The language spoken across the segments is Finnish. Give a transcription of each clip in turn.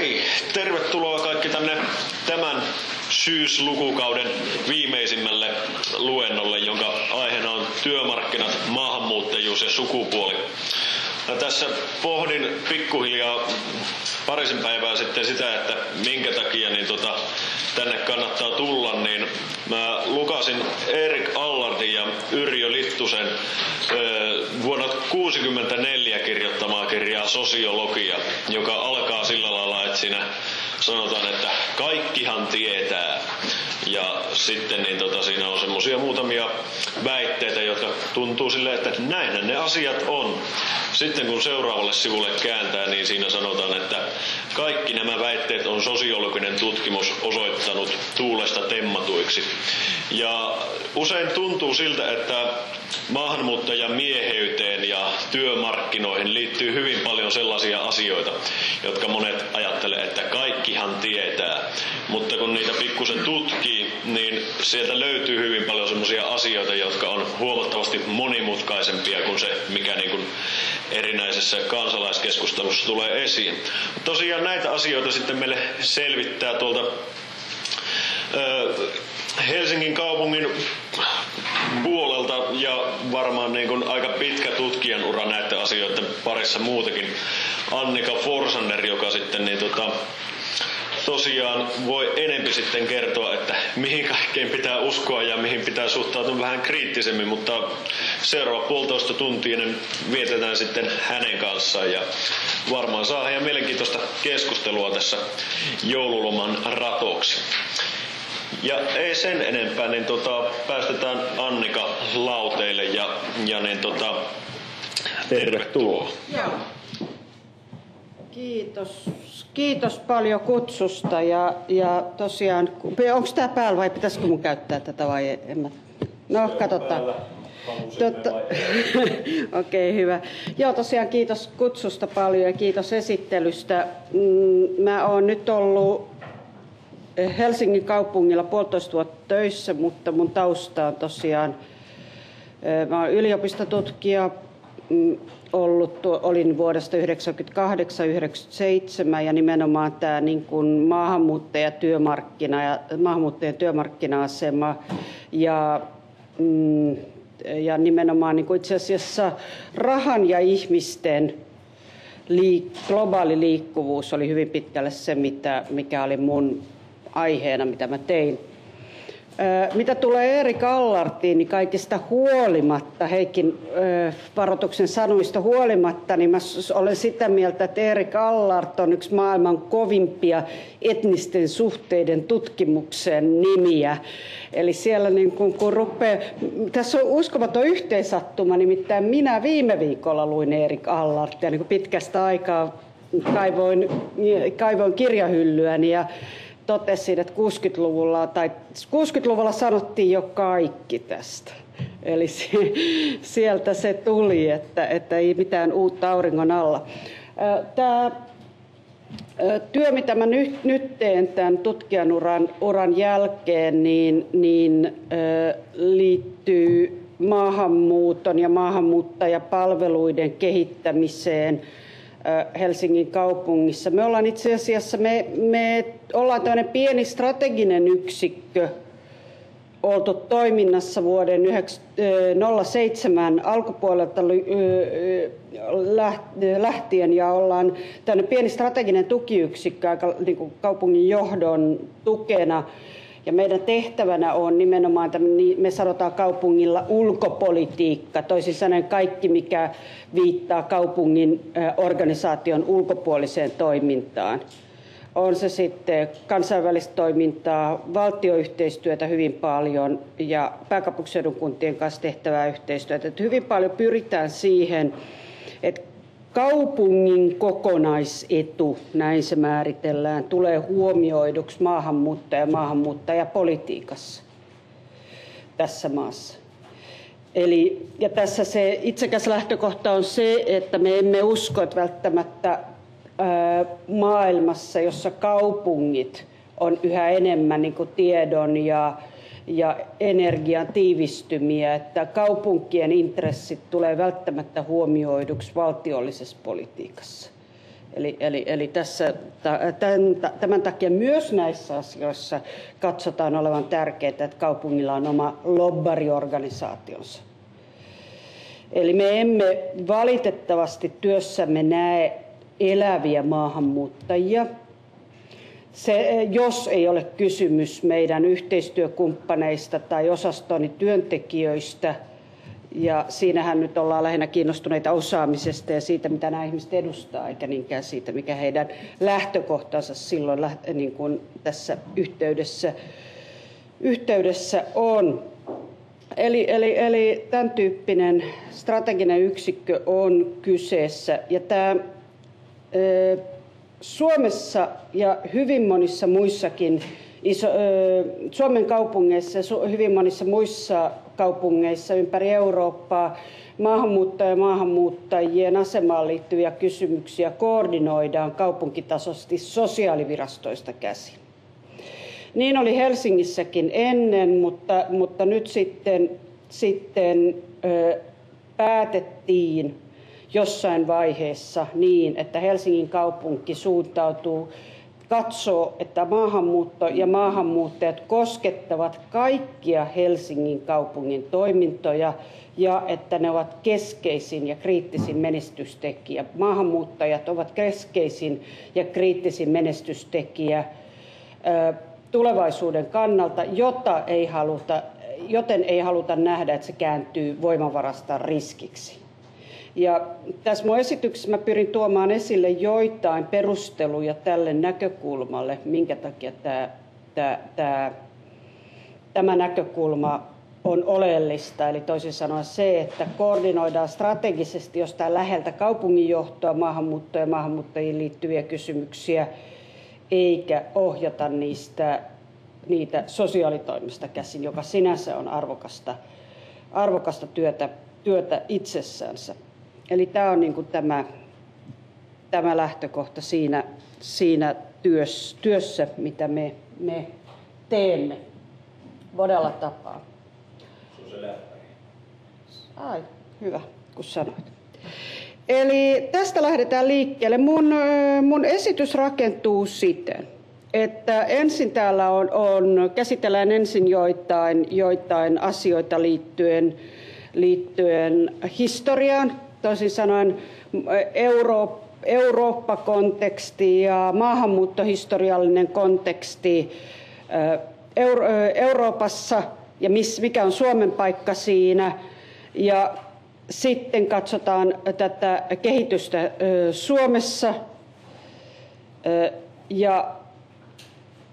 Okei, tervetuloa kaikki tänne tämän syyslukukauden viimeisimmälle luennolle, jonka aiheena on työmarkkinat, maahanmuuttajuus ja sukupuoli. Ja tässä pohdin pikkuhiljaa parisen päivää sitten sitä, että minkä takia tänne kannattaa tulla, niin mä lukasin Erik Allardin ja Yrjö Littusen vuonna 1964 kirjoittamaa kirjaa Sosiologia, joka alkaa sillä lailla, että siinä sanotaan, että kaikkihan tietää. Ja sitten siinä on semmosia muutamia väitteitä, jotka tuntuu silleen, että näinhän ne asiat on. Sitten kun seuraavalle sivulle kääntää, niin siinä sanotaan, että kaikki nämä väitteet on sosiologinen tutkimus osoittanut tuulesta temmatuiksi. Ja usein tuntuu siltä, että maahanmuuttajan mieheyteen ja työmarkkinoihin liittyy hyvin paljon sellaisia asioita, jotka monet ajattelee, että kaikkihan tietää. Mutta kun niitä pikkusen tutkii, niin sieltä löytyy hyvin paljon sellaisia asioita, jotka on huomattavasti monimutkaisempia kuin se, mikä erinäisessä kansalaiskeskustelussa tulee esiin. Tosiaan näitä asioita sitten meille selvittää tuolta Helsingin kaupungin puolelta ja varmaan aika pitkä tutkijan ura näiden asioiden parissa muutakin. Annika Forsander, joka sitten tosiaan voi enempi sitten kertoa, että mihin kaikkeen pitää uskoa ja mihin pitää suhtautua vähän kriittisemmin, mutta seuraava 1,5 tuntia vietetään sitten hänen kanssaan ja varmaan saa ihan mielenkiintoista keskustelua tässä joululoman ratoksi. Ja ei sen enempää, niin päästetään Annika lauteille ja tervetuloa. Joo. Kiitos paljon kutsusta ja tosiaan, onko tämä päällä vai pitäisikö mun käyttää tätä vai en mä? No, katsotaan. Okei, hyvä. Joo, tosiaan kiitos kutsusta paljon ja kiitos esittelystä. Mä oon nyt ollut Helsingin kaupungilla 1,5 vuotta töissä, mutta mun tausta on tosiaan, mä oon yliopistotutkija, olin vuodesta 1998-1997 ja nimenomaan tämä maahanmuuttajien työmarkkina-asema ja nimenomaan itse asiassa rahan ja ihmisten globaali liikkuvuus oli hyvin pitkälle se, mikä oli mun aiheena, mitä mä tein. Mitä tulee Erik Allardtiin, niin kaikista huolimatta, Heikin varoituksen sanoista huolimatta, niin mä olen sitä mieltä, että Erik Allard on yksi maailman kovimpia etnisten suhteiden tutkimuksen nimiä. Eli siellä kun rupeaa, tässä on uskomaton yhteensattuma, nimittäin minä viime viikolla luin Erik Allardia, pitkästä aikaa kaivoin kirjahyllyäni ja totesin, että 60-luvulla sanottiin jo kaikki tästä. Eli sieltä se tuli, että ei mitään uutta auringon alla. Tämä työ, mitä mä nyt teen tämän tutkijan uran jälkeen, niin liittyy maahanmuuton ja maahanmuuttajapalveluiden kehittämiseen Helsingin kaupungissa. Me ollaan itse asiassa, me ollaan tämmöinen pieni strateginen yksikkö oltu toiminnassa vuoden 2007 alkupuolelta lähtien ja ollaan tämmöinen pieni strateginen tukiyksikkö aika kaupungin johdon tukena. Ja meidän tehtävänä on nimenomaan, me sanotaan kaupungilla ulkopolitiikka, toisin sanoen kaikki, mikä viittaa kaupungin organisaation ulkopuoliseen toimintaan. On se sitten kansainvälistä toimintaa, valtioyhteistyötä hyvin paljon ja pääkaupunkiseudun kuntien kanssa tehtävää yhteistyötä. Että hyvin paljon pyritään siihen, että kaupungin kokonaisetu, näin se määritellään, tulee huomioiduksi maahanmuuttajapolitiikassa tässä maassa. Ja tässä se itsekäs lähtökohta on se, että me emme usko, että välttämättä maailmassa, jossa kaupungit on yhä enemmän tiedon ja energian tiivistymiä, että kaupunkien intressit tulee välttämättä huomioiduksi valtiollisessa politiikassa. Eli tämän takia myös näissä asioissa katsotaan olevan tärkeää, että kaupungilla on oma lobbariorganisaationsa. Eli me emme valitettavasti työssämme näe eläviä maahanmuuttajia, jos ei ole kysymys meidän yhteistyökumppaneista tai osastoni työntekijöistä. Ja siinähän nyt ollaan lähinnä kiinnostuneita osaamisesta ja siitä, mitä nämä ihmiset edustaa, eikä niinkään siitä, mikä heidän lähtökohtansa silloin niin kuin tässä yhteydessä on. Eli tämän tyyppinen strateginen yksikkö on kyseessä. Ja tämä Suomessa ja hyvin monissa muissakin Suomen kaupungeissa ja hyvin monissa muissa kaupungeissa ympäri Eurooppaa maahanmuuttajien asemaan liittyviä kysymyksiä koordinoidaan kaupunkitasoisesti sosiaalivirastoista käsin. Niin oli Helsingissäkin ennen, mutta nyt sitten päätettiin jossain vaiheessa niin, että Helsingin kaupunki katsoo, että maahanmuutto ja maahanmuuttajat koskettavat kaikkia Helsingin kaupungin toimintoja ja että ne ovat keskeisin ja kriittisin menestystekijä. Maahanmuuttajat ovat keskeisin ja kriittisin menestystekijä tulevaisuuden kannalta, joten ei haluta nähdä, että se kääntyy voimavarasta riskiksi. Ja tässä mun esityksessä mä pyrin tuomaan esille joitain perusteluja tälle näkökulmalle, minkä takia tämä näkökulma on oleellista. Eli toisin sanoen se, että koordinoidaan strategisesti jostain läheltä kaupunginjohtoa maahanmuuttoon ja maahanmuuttajiin liittyviä kysymyksiä, eikä ohjata niitä sosiaalitoimesta käsin, joka sinänsä on arvokasta työtä itsessänsä. Eli tämä on niin kuin tämä lähtökohta siinä työssä, mitä me teemme monella tapaa. Ai, hyvä, kun sanoit. Eli tästä lähdetään liikkeelle. Mun esitys rakentuu siten, että ensin täällä käsitellään ensin joitain asioita liittyen historiaan, toisin sanoen Eurooppa-konteksti ja maahanmuuttohistoriallinen konteksti Euroopassa ja mikä on Suomen paikka siinä. Ja sitten katsotaan tätä kehitystä Suomessa. Ja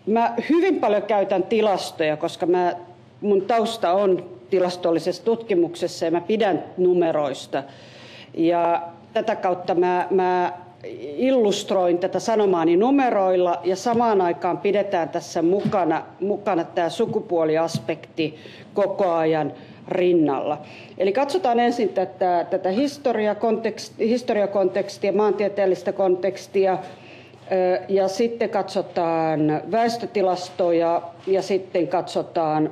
mä hyvin paljon käytän tilastoja, koska mun tausta on tilastollisessa tutkimuksessa ja mä pidän numeroista. Ja tätä kautta mä illustroin tätä sanomaani numeroilla ja samaan aikaan pidetään tässä mukana tämä sukupuoliaspekti koko ajan rinnalla. Eli katsotaan ensin tätä historiakontekstia, maantieteellistä kontekstia ja sitten katsotaan väestötilastoja ja sitten katsotaan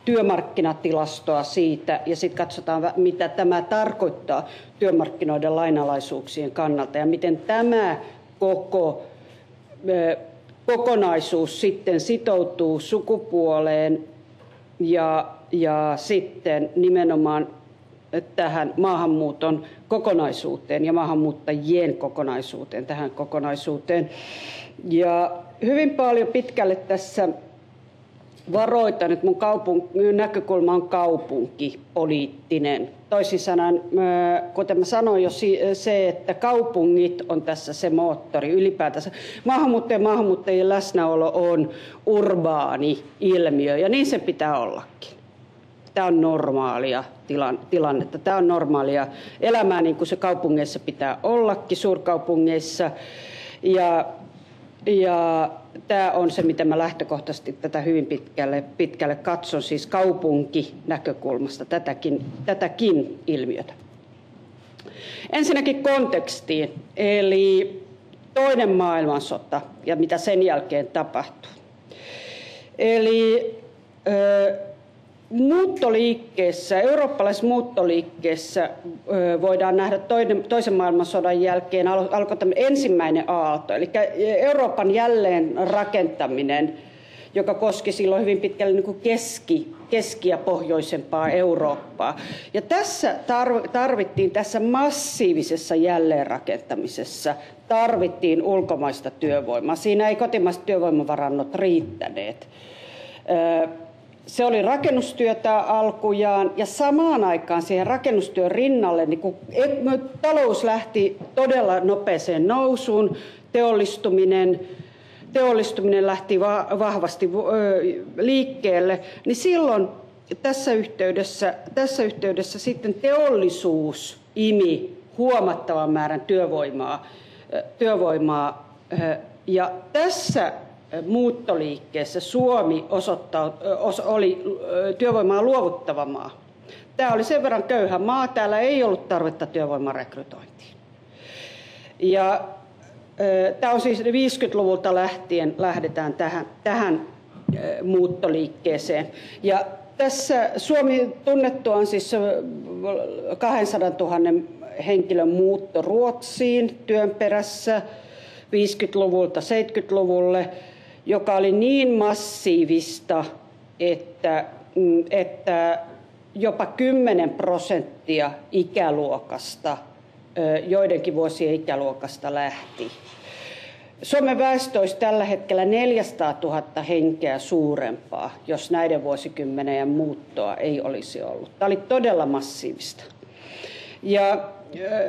työmarkkinatilastoa siitä ja sitten katsotaan, mitä tämä tarkoittaa työmarkkinoiden lainalaisuuksien kannalta ja miten tämä kokonaisuus sitten sitoutuu sukupuoleen ja sitten nimenomaan tähän maahanmuuton kokonaisuuteen ja maahanmuuttajien kokonaisuuteen, tähän kokonaisuuteen. Ja hyvin paljon pitkälle tässä varoitan, että mun näkökulma on kaupunkipoliittinen. Toisin sanoen, kuten mä sanoin jo se, että kaupungit on tässä se moottori ylipäätänsä. Maahanmuuttajien läsnäolo on urbaani ilmiö ja niin sen pitää ollakin. Tämä on normaalia tilannetta. Tämä on normaalia elämää niin kuin se kaupungeissa pitää ollakin, suurkaupungeissa. Ja tämä on se, mitä mä lähtökohtaisesti tätä hyvin pitkälle katson, siis kaupunkinäkökulmasta tätäkin ilmiötä. Ensinnäkin kontekstiin, eli toinen maailmansota ja mitä sen jälkeen tapahtuu. Eli muuttoliikkeessä, eurooppalaisessa muuttoliikkeessä voidaan nähdä toisen maailmansodan jälkeen alkoi ensimmäinen aalto, eli Euroopan jälleenrakentaminen, joka koski silloin hyvin pitkälle niin kuin keski- ja pohjoisempaa Eurooppaa. Ja tässä tarvittiin tässä massiivisessa jälleenrakentamisessa ulkomaista työvoimaa. Siinä ei kotimaiset työvoimavarannot riittäneet. Se oli rakennustyötä alkujaan ja samaan aikaan siihen rakennustyön rinnalle niin kun talous lähti todella nopeeseen nousuun, teollistuminen lähti vahvasti liikkeelle, niin silloin tässä yhteydessä sitten teollisuus imi huomattavan määrän työvoimaa ja tässä muuttoliikkeessä Suomi oli työvoimaa luovuttava maa. Tämä oli sen verran köyhä maa, täällä ei ollut tarvetta työvoimarekrytointiin. Ja tämä on siis 50-luvulta lähtien lähdetään tähän muuttoliikkeeseen. Ja tässä Suomi tunnettua on siis 200 000 henkilön muutto Ruotsiin työn perässä 50-luvulta 70-luvulle, joka oli niin massiivista, että jopa 10% ikäluokasta, joidenkin vuosien ikäluokasta lähti. Suomen väestö olisi tällä hetkellä 400 000 henkeä suurempaa, jos näiden vuosikymmenien muuttoa ei olisi ollut. Tämä oli todella massiivista. Ja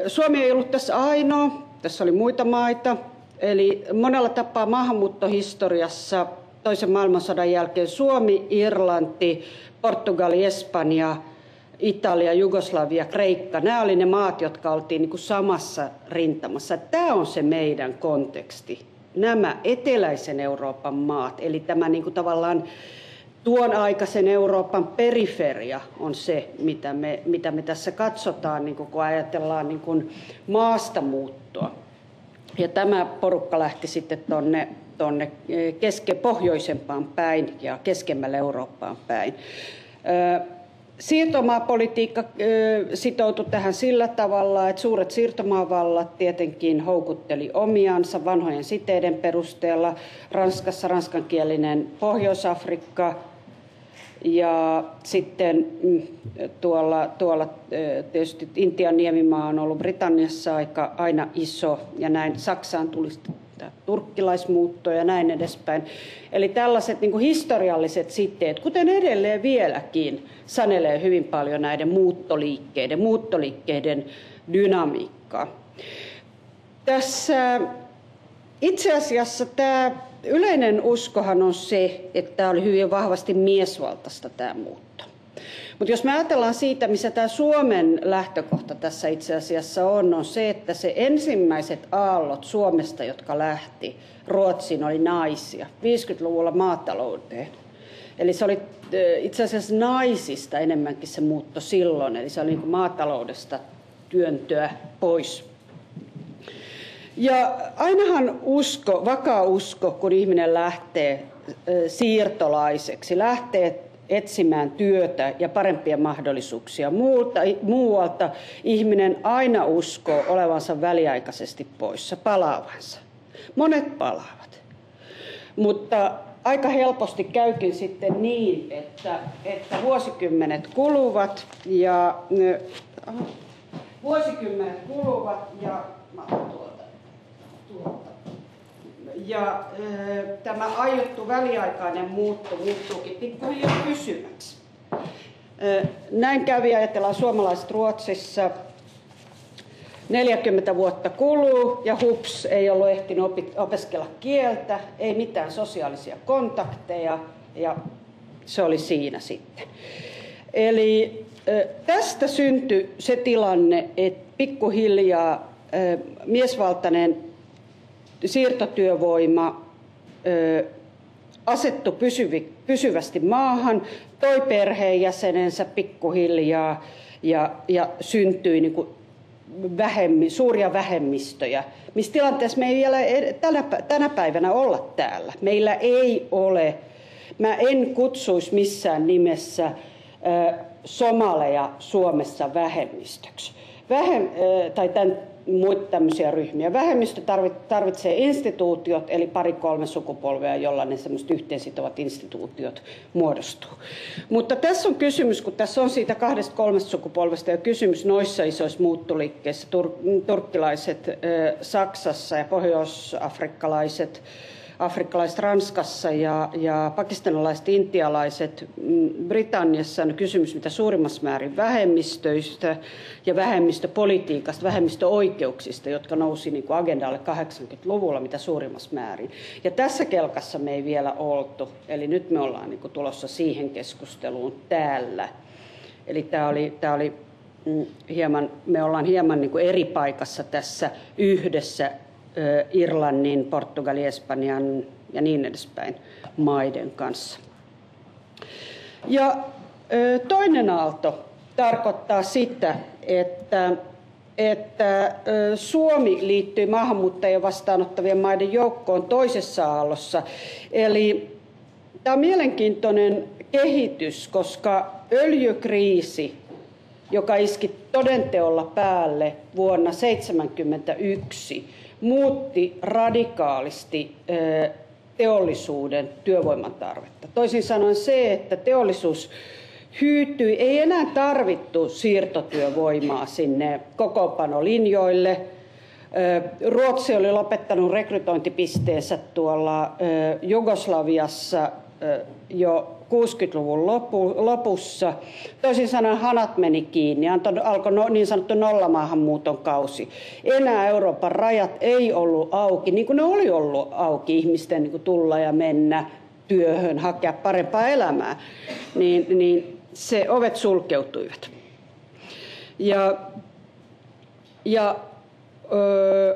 Suomi ei ollut tässä ainoa, tässä oli muita maita. Eli monella tapaa maahanmuuttohistoriassa toisen maailmansodan jälkeen Suomi, Irlanti, Portugali, Espanja, Italia, Jugoslavia, Kreikka, nämä oli ne maat, jotka oltiin niin kuin samassa rintamassa. Tämä on se meidän konteksti. Nämä eteläisen Euroopan maat, eli tämä niin kuin tavallaan tuon aikaisen Euroopan periferia on se, mitä me tässä katsotaan, niin kuin kun ajatellaan niin kuin maastamuuttoa. Ja tämä porukka lähti sitten tuonne pohjoisempaan päin ja keskemmälle Eurooppaan päin. Siirtomaapolitiikka sitoutui tähän sillä tavalla, että suuret siirtomaavallat tietenkin houkutteli omiansa vanhojen siteiden perusteella. Ranskassa ranskankielinen Pohjois-Afrikka ja sitten tuolla tietysti Intian niemimaa on ollut Britanniassa aina iso ja näin Saksaan tuli turkkilaismuutto ja näin edespäin. Eli tällaiset niin kuin historialliset siteet, kuten edelleen vieläkin, sanelee hyvin paljon näiden muuttoliikkeiden dynamiikkaa. Tässä itse asiassa tämä yleinen uskohan on se, että tämä oli hyvin vahvasti miesvaltaista tämä muutto. Mutta jos me ajatellaan siitä, missä tämä Suomen lähtökohta tässä itse asiassa on se, että se ensimmäiset aallot Suomesta, jotka lähti Ruotsiin, oli naisia. 50-luvulla maatalouteen. Eli se oli itse asiassa naisista enemmänkin se muutto silloin, eli se oli niin kuin maataloudesta työntöä pois. Ja ainahan vakaa usko, kun ihminen lähtee siirtolaiseksi, lähtee etsimään työtä ja parempia mahdollisuuksia muualta, ihminen aina uskoo olevansa väliaikaisesti poissa, palaavansa. Monet palaavat, mutta aika helposti käykin sitten niin, että vuosikymmenet kuluvat ja tämä aiottu väliaikainen muutto muuttuukin pikkuhiljaa pysyväksi. Näin kävi, ajatellaan suomalaiset Ruotsissa. 40 vuotta kuluu ja hups, ei ollut ehtinyt opiskella kieltä, ei mitään sosiaalisia kontakteja ja se oli siinä sitten. Eli tästä syntyi se tilanne, että pikkuhiljaa miesvaltainen siirtotyövoima asettui pysyvästi maahan, toi perheenjäsenensä pikkuhiljaa ja syntyi niin kuin suuria vähemmistöjä, missä tilanteessa me ei vielä tänä päivänä olla täällä. Meillä ei ole, mä en kutsuisi missään nimessä somaleja Suomessa vähemmistöksi. Tai muita tämmöisiä ryhmiä. Vähemmistö tarvitsee instituutiot, eli 2-3 sukupolvea, jolla ne semmoiset yhteensitovat instituutiot muodostuu. Mutta tässä on kysymys, kun tässä on siitä 2-3 sukupolvesta jo kysymys noissa isoissa muuttoliikkeissä, turkkilaiset Saksassa ja pohjois-afrikkalaiset Ranskassa ja pakistanilaiset, intialaiset Britanniassa on kysymys mitä suurimmassa määrin vähemmistöistä ja vähemmistöpolitiikasta, vähemmistöoikeuksista, jotka nousi niin kuin agendalle 80-luvulla mitä suurimmassa määrin. Ja tässä kelkassa me ei vielä oltu, eli nyt me ollaan niin kuin tulossa siihen keskusteluun täällä. Eli tämä oli me ollaan hieman niin kuin eri paikassa tässä yhdessä Irlannin, Portugalin, Espanjan ja niin edespäin maiden kanssa. Ja toinen aalto tarkoittaa sitä, että Suomi liittyy maahanmuuttajien vastaanottavien maiden joukkoon toisessa aallossa. Eli tämä on mielenkiintoinen kehitys, koska öljykriisi, joka iski todenteolla päälle vuonna 1971, muutti radikaalisti teollisuuden työvoiman tarvetta. Toisin sanoen se, että teollisuus hyytyi, ei enää tarvittu siirtotyövoimaa sinne kokoonpanolinjoille. Ruotsi oli lopettanut rekrytointipisteensä tuolla Jugoslaviassa jo 60-luvun lopussa. Toisin sanoen hanat meni kiinni, alkoi niin sanottu nollamaahanmuuton kausi. Enää Euroopan rajat ei ollut auki, niin kuin ne oli ollut auki ihmisten niin kuin tulla ja mennä työhön, hakea parempaa elämää, niin se ovet sulkeutuivat.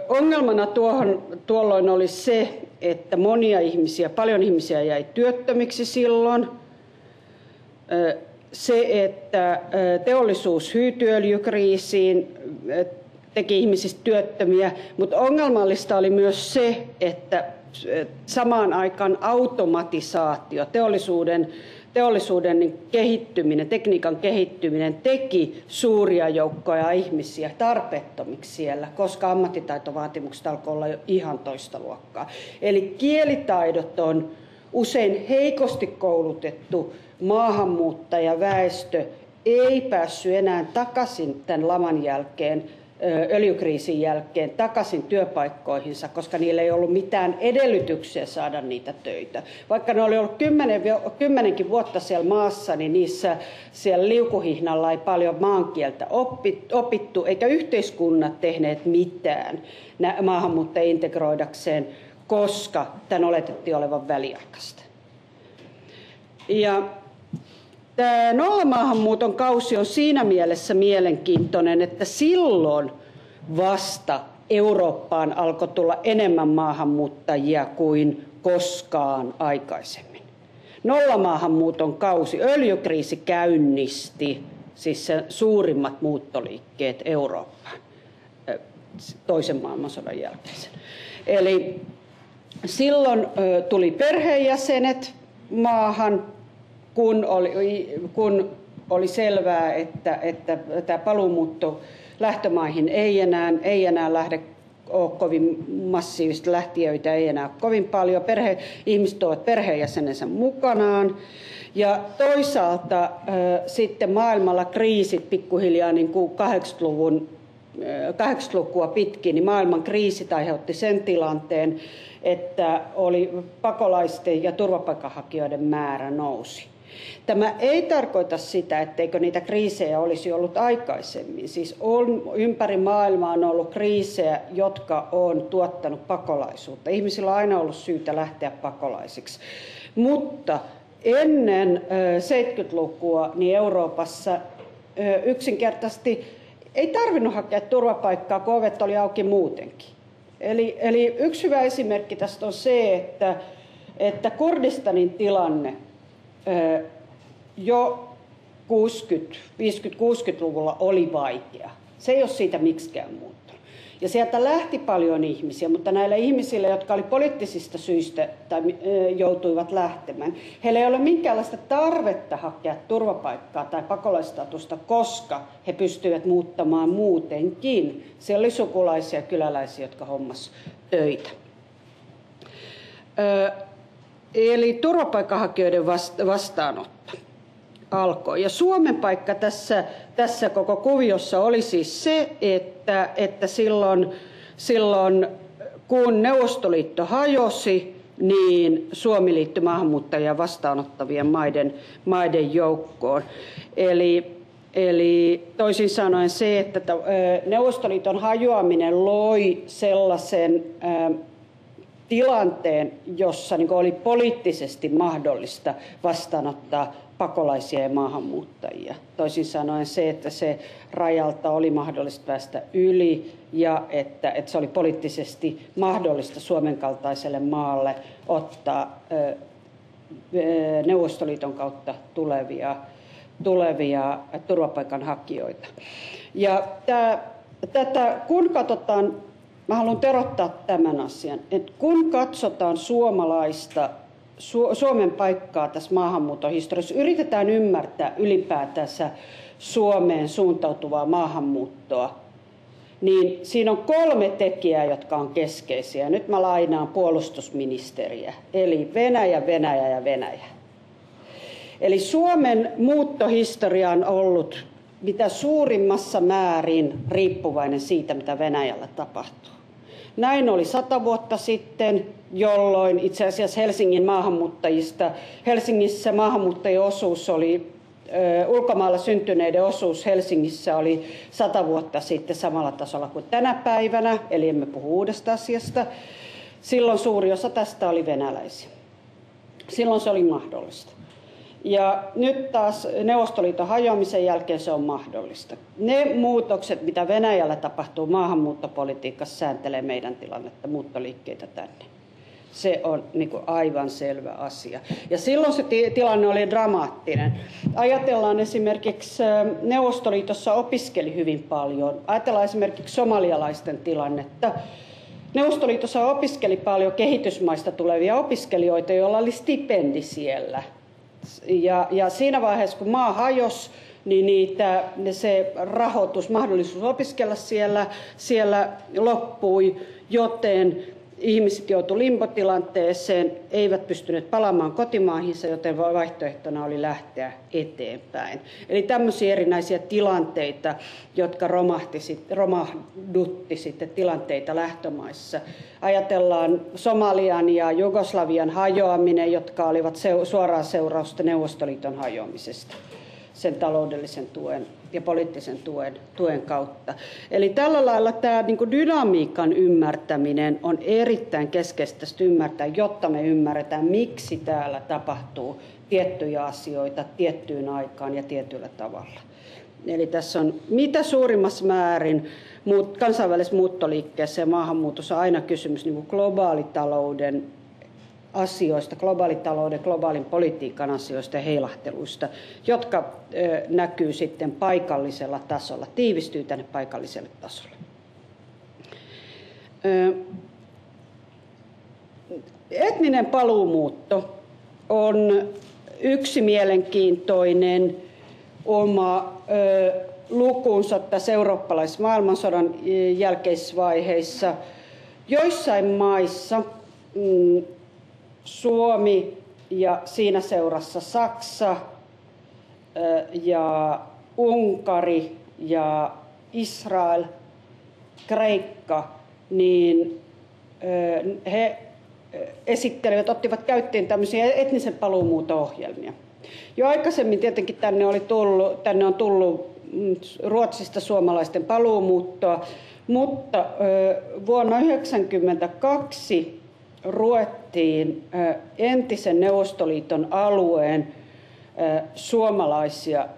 Ongelmana tuolloin oli se, että paljon ihmisiä jäi työttömiksi silloin. Se, että teollisuus hyytyi öljykriisiin, teki ihmisistä työttömiä, mutta ongelmallista oli myös se, että samaan aikaan automatisaatio, teollisuuden kehittyminen, tekniikan kehittyminen teki suuria joukkoja ihmisiä tarpeettomiksi siellä, koska ammattitaitovaatimukset alkoi olla jo ihan toista luokkaa. Eli kielitaidoton, usein heikosti koulutettu maahanmuuttajaväestö ei päässyt enää takaisin tämän laman jälkeen, öljykriisin jälkeen takaisin työpaikkoihinsa, koska niillä ei ollut mitään edellytyksiä saada niitä töitä. Vaikka ne oli ollut 10 vuotta siellä maassa, niin siellä liukuhihnalla ei paljon maankieltä opittu, eikä yhteiskunnat tehneet mitään maahanmuuttajia integroidakseen, koska tämän oletettiin olevan väliaikaista. Ja tämä nollamaahanmuuton kausi on siinä mielessä mielenkiintoinen, että silloin vasta Eurooppaan alkoi tulla enemmän maahanmuuttajia kuin koskaan aikaisemmin. Nollamaahanmuuton kausi, öljykriisi käynnisti siis sen suurimmat muuttoliikkeet Eurooppaan toisen maailmansodan jälkeisen. Eli silloin tuli perheenjäsenet maahan, kun oli selvää, että tämä paluumuutto lähtömaihin ei enää lähde ole kovin massiivista, lähtiöitä ei enää ole kovin paljon. Ihmiset tuovat perheenjäsenensä mukanaan. Ja toisaalta sitten maailmalla kriisit pikkuhiljaa niin kuin 80-lukua pitkin, niin maailman kriisit aiheutti sen tilanteen, että oli pakolaisten ja turvapaikanhakijoiden määrä nousi. Tämä ei tarkoita sitä, etteikö niitä kriisejä olisi ollut aikaisemmin. Siis ympäri maailmaa on ollut kriisejä, jotka on tuottanut pakolaisuutta. Ihmisillä on aina ollut syytä lähteä pakolaisiksi. Mutta ennen 70-lukua niin Euroopassa yksinkertaisesti ei tarvinnut hakea turvapaikkaa, kun ovet oli auki muutenkin. Eli yksi hyvä esimerkki tästä on se, että Kurdistanin tilanne jo 50-60-luvulla oli vaikea. Se ei ole siitä miksikään muuttunut. Ja sieltä lähti paljon ihmisiä, mutta näillä ihmisillä, jotka oli poliittisista syistä tai joutuivat lähtemään, heillä ei ole minkäänlaista tarvetta hakea turvapaikkaa tai pakolaistatusta, koska he pystyivät muuttamaan muutenkin. Siellä oli sukulaisia, kyläläisiä, jotka hommas töitä. Eli turvapaikanhakijoiden vastaanotto alkoi. Ja Suomen paikka tässä koko kuviossa oli siis se, että silloin kun Neuvostoliitto hajosi, niin Suomi liittyi maahanmuuttajia vastaanottavien maiden joukkoon. Eli toisin sanoen se, että Neuvostoliiton hajoaminen loi sellaisen tilanteen, jossa niin oli poliittisesti mahdollista vastaanottaa pakolaisia ja maahanmuuttajia. Toisin sanoen se, että se rajalta oli mahdollista päästä yli ja että se oli poliittisesti mahdollista Suomen kaltaiselle maalle ottaa Neuvostoliiton kautta tulevia turvapaikanhakijoita. Ja kun katsotaan, mä haluan terottaa tämän asian, että kun katsotaan Suomen paikkaa tässä maahanmuuton historiassa, yritetään ymmärtää ylipäätänsä Suomeen suuntautuvaa maahanmuuttoa, niin siinä on 3 tekijää, jotka on keskeisiä. Nyt mä lainaan puolustusministeriä, eli Venäjä, Venäjä ja Venäjä. Eli Suomen muuttohistoria on ollut mitä suurimmassa määrin riippuvainen siitä, mitä Venäjällä tapahtuu. Näin oli 100 vuotta sitten, jolloin itse asiassa Helsingissä maahanmuuttajien osuus oli, ulkomailla syntyneiden osuus Helsingissä oli 100 vuotta sitten samalla tasolla kuin tänä päivänä, eli emme puhu uudesta asiasta. Silloin suuri osa tästä oli venäläisiä. Silloin se oli mahdollista. Ja nyt taas Neuvostoliiton hajoamisen jälkeen se on mahdollista. Ne muutokset, mitä Venäjällä tapahtuu maahanmuuttopolitiikassa, sääntelee meidän tilannetta, muuttoliikkeitä tänne. Se on niin kuin aivan selvä asia. Ja silloin se tilanne oli dramaattinen. Ajatellaan esimerkiksi, Neuvostoliitossa opiskeli hyvin paljon. Ajatellaan esimerkiksi somalialaisten tilannetta. Neuvostoliitossa opiskeli paljon kehitysmaista tulevia opiskelijoita, joilla oli stipendi siellä. Ja siinä vaiheessa, kun maa hajosi, niin se rahoitus, mahdollisuus opiskella siellä loppui, joten ihmiset joutuivat limbotilanteeseen, eivät pystyneet palaamaan kotimaahinsa, joten vaihtoehtona oli lähteä eteenpäin. Eli tämmöisiä erinäisiä tilanteita, jotka romahdutti sitten tilanteita lähtömaissa. Ajatellaan Somalian ja Jugoslavian hajoaminen, jotka olivat suoraan seurausta Neuvostoliiton hajoamisesta sen taloudellisen tuen ja poliittisen tuen kautta. Eli tällä lailla tämä niin kuin dynamiikan ymmärtäminen on erittäin keskeistä ymmärtää, jotta me ymmärretään, miksi täällä tapahtuu tiettyjä asioita tiettyyn aikaan ja tietyllä tavalla. Eli tässä on mitä suurimmassa määrin kansainvälisessä muuttoliikkeessä ja maahanmuutossa on aina kysymys niin kuin globaalitalouden asioista, globaalitalouden, globaalin politiikan asioista ja heilahteluista, jotka näkyy sitten paikallisella tasolla, tiivistyy tänne paikalliselle tasolle. Etninen paluumuutto on yksi mielenkiintoinen oma lukunsa tässä eurooppalaisessa maailmansodan jälkeisissä vaiheissa. Joissain maissa Suomi ja siinä seurassa Saksa ja Unkari ja Israel, Kreikka, niin he ottivat käyttöön tämmöisiä etnisen paluumuuton ohjelmia. Jo aikaisemmin tietenkin tänne on tullut Ruotsista suomalaisten paluumuuttoa, mutta vuonna 1992 ruvettiin entisen Neuvostoliiton alueen suomalaisia,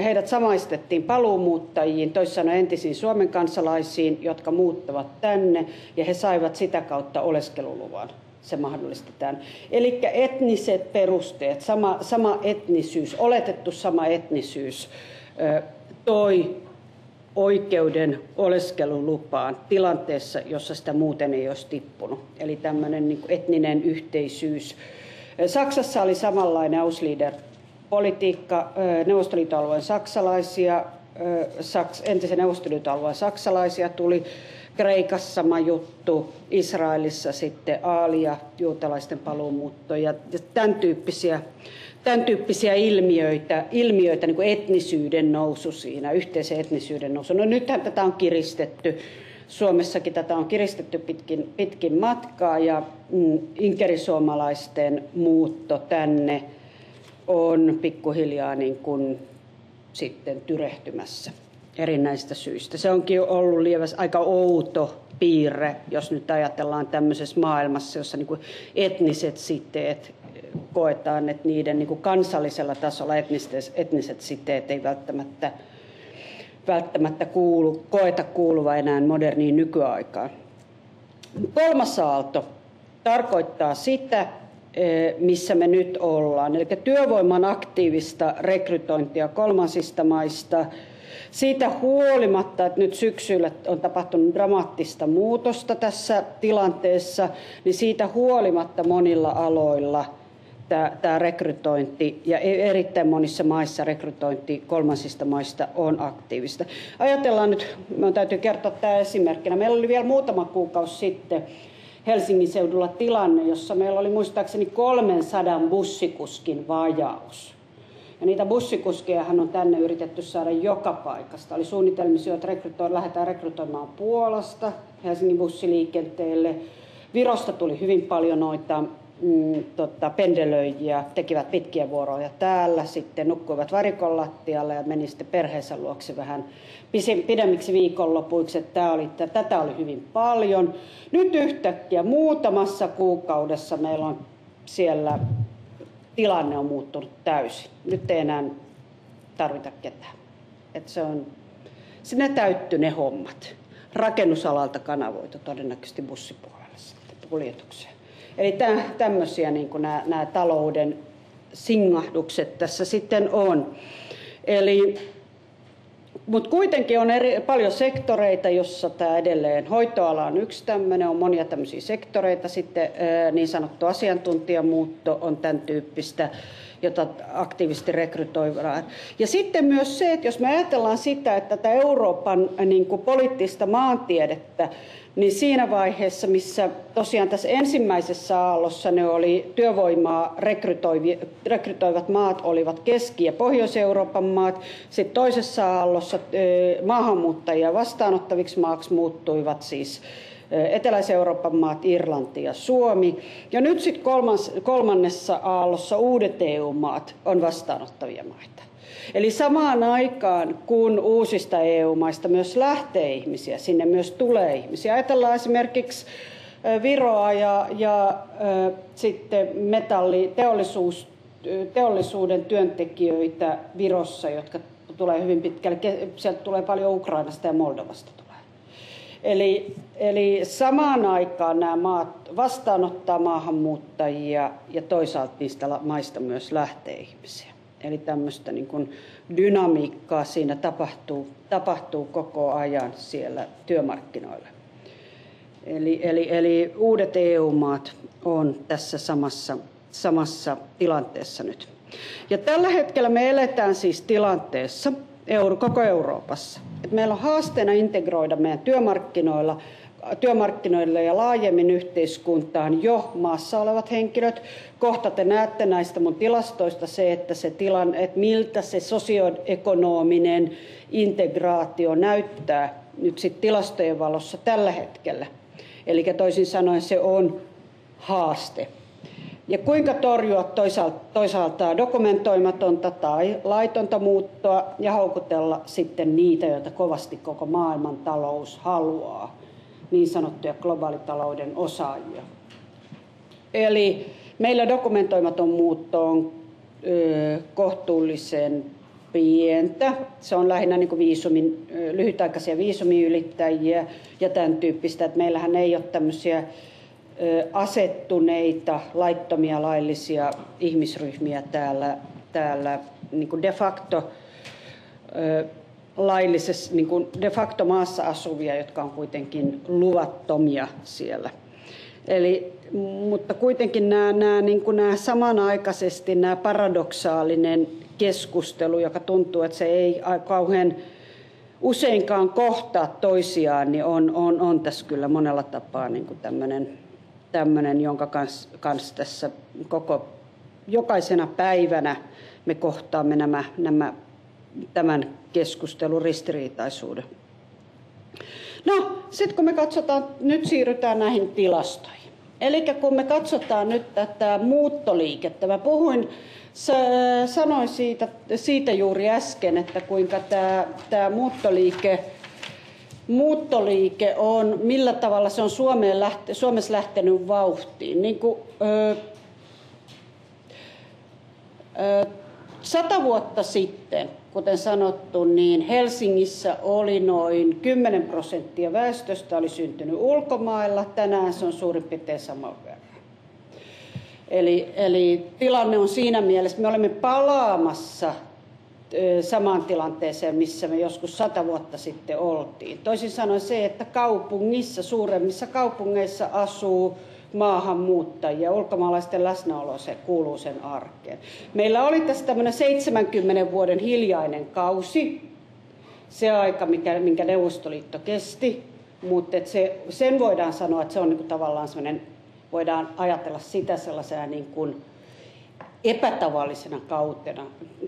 heidät samaistettiin paluumuuttajiin, toisin sanoen entisiin Suomen kansalaisiin, jotka muuttavat tänne, ja he saivat sitä kautta oleskeluluvan. Se mahdollistetaan. Eli etniset perusteet, sama etnisyys, oletettu sama etnisyys toi oikeuden oleskelulupaan tilanteessa, jossa sitä muuten ei olisi tippunut. Eli tämmöinen niin kuin etninen yhteisyys. Saksassa oli samanlainen Auslieder-politiikka. Neuvostoliiton alueen saksalaisia, entisen Neuvostoliiton alueen saksalaisia tuli. Kreikassa sama juttu, Israelissa sitten aalia, juutalaisten paluumuutto ja tämän tyyppisiä ilmiöitä niin kuin etnisyyden nousu siinä, yhteisen etnisyyden nousu. No nythän tätä on kiristetty. Suomessakin tätä on kiristetty pitkin matkaa ja inkerisuomalaisten muutto tänne on pikkuhiljaa niin kuin sitten tyrehtymässä erinäisistä syistä. Se onkin ollut aika outo piirre, jos nyt ajatellaan tämmöisessä maailmassa, jossa niin kuin etniset siteet koetaan, että niiden niin kuin kansallisella tasolla etniset siteet ei välttämättä koeta kuuluva enää moderniin nykyaikaan. Kolmas aalto tarkoittaa sitä, missä me nyt ollaan, eli työvoiman aktiivista rekrytointia kolmansista maista. Siitä huolimatta, että nyt syksyllä on tapahtunut dramaattista muutosta tässä tilanteessa, niin siitä huolimatta monilla aloilla tämä rekrytointi ja erittäin monissa maissa rekrytointi kolmansista maista on aktiivista. Ajatellaan nyt, minun täytyy kertoa tämä esimerkkinä. Meillä oli vielä muutama kuukausi sitten Helsingin seudulla tilanne, jossa meillä oli muistaakseni 300 bussikuskin vajaus. Ja niitä bussikuskejahan on tänne yritetty saada joka paikasta. Oli suunnitelmia, että lähdetään rekrytoimaan Puolasta Helsingin bussiliikenteelle. Virosta tuli hyvin paljon noita pendelöijiä, tekivät pitkiä vuoroja täällä, sitten nukkuivat varikon lattialle ja meni sitten perheensä luokse vähän pidemmiksi viikonlopuiksi. Tätä oli hyvin paljon. Nyt yhtäkkiä muutamassa kuukaudessa meillä on siellä tilanne on muuttunut täysin. Nyt ei enää tarvita ketään. Ne täyttyi ne hommat. Rakennusalalta kanavoitu todennäköisesti bussipuolella kuljetukseen. Eli tämmöisiä niin kuin nämä talouden singahdukset tässä sitten on. Mutta kuitenkin on paljon sektoreita, jossa tämä edelleen hoitoala on yksi tämmöinen, on monia tämmöisiä sektoreita, sitten niin sanottu asiantuntijamuutto on tämän tyyppistä, jota aktiivisesti rekrytoidaan. Ja sitten myös se, että jos me ajatellaan sitä, että tätä Euroopan niin kuin poliittista maantiedettä, niin siinä vaiheessa, missä tosiaan tässä ensimmäisessä aallossa ne oli työvoimaa rekrytoivat maat olivat Keski- ja Pohjois-Euroopan maat, sitten toisessa aallossa maahanmuuttajia vastaanottaviksi maaksi muuttuivat siis Etelä-Euroopan maat, Irlanti ja Suomi. Ja nyt sitten kolmannessa aallossa uudet EU-maat on vastaanottavia maita. Eli samaan aikaan, kun uusista EU-maista myös lähtee ihmisiä, sinne myös tulee ihmisiä. Ajatellaan esimerkiksi Viroa ja sitten metalliteollisuuden työntekijöitä Virossa, jotka tulee hyvin pitkälle. Sieltä tulee paljon Ukrainasta ja Moldovasta tulee. Eli samaan aikaan nämä maat vastaanottaa maahanmuuttajia ja toisaalta niistä maista myös lähtee ihmisiä. Eli tämmöistä niin kuin dynamiikkaa siinä tapahtuu koko ajan siellä työmarkkinoilla. Eli uudet EU-maat on tässä samassa tilanteessa nyt. Ja tällä hetkellä me eletään siis tilanteessa koko Euroopassa, että meillä on haasteena integroida meidän työmarkkinoille ja laajemmin yhteiskuntaan jo maassa olevat henkilöt. Kohta te näette näistä mun tilastoista se, että miltä se sosioekonominen integraatio näyttää nyt sitten tilastojen valossa tällä hetkellä. Eli toisin sanoen se on haaste. Ja kuinka torjua toisaalta dokumentoimatonta tai laitonta muuttoa ja houkutella sitten niitä, joita kovasti koko maailman talous haluaa, niin sanottuja globaalitalouden osaajia. Eli meillä dokumentoimaton muutto on kohtuullisen pientä. Se on lähinnä niin kuin lyhytaikaisia viisumiylittäjiä ja tämän tyyppistä, että meillähän ei ole tämmöisiä asettuneita laittomia laillisia ihmisryhmiä täällä niin kuin de facto laillisessa, niin kuin de facto maassa asuvia, jotka on kuitenkin luvattomia siellä. Mutta kuitenkin nämä samanaikaisesti nämä paradoksaalinen keskustelu, joka tuntuu, että se ei kauhean useinkaan kohtaa toisiaan, niin on tässä kyllä monella tapaa niin kuin tämmöinen, jonka kanssa tässä jokaisena päivänä me kohtaamme tämän keskustelun ristiriitaisuuden. No, sitten kun me katsotaan, nyt siirrytään näihin tilastoihin. Eli kun me katsotaan nyt tätä muuttoliikettä, mä sanoin siitä juuri äsken, että kuinka tämä muuttoliike on, millä tavalla se on Suomessa lähtenyt vauhtiin. Niin kuin, 100 vuotta sitten, kuten sanottu, niin Helsingissä oli noin 10% väestöstä oli syntynyt ulkomailla. Tänään se on suurin piirtein saman verran. Eli tilanne on siinä mielessä, me olemme palaamassa samaan tilanteeseen, missä me joskus 100 vuotta sitten oltiin. Toisin sanoen se, että suuremmissa kaupungeissa asuu maahanmuuttajia, ulkomaalaisten läsnäolo se kuuluu sen arkeen. Meillä oli tässä tämmöinen 70 vuoden hiljainen kausi, se aika, minkä Neuvostoliitto kesti, mutta sen voidaan sanoa, että se on niin kuin tavallaan semmoinen, voidaan ajatella sitä sellaisena niin kuin epätavallisena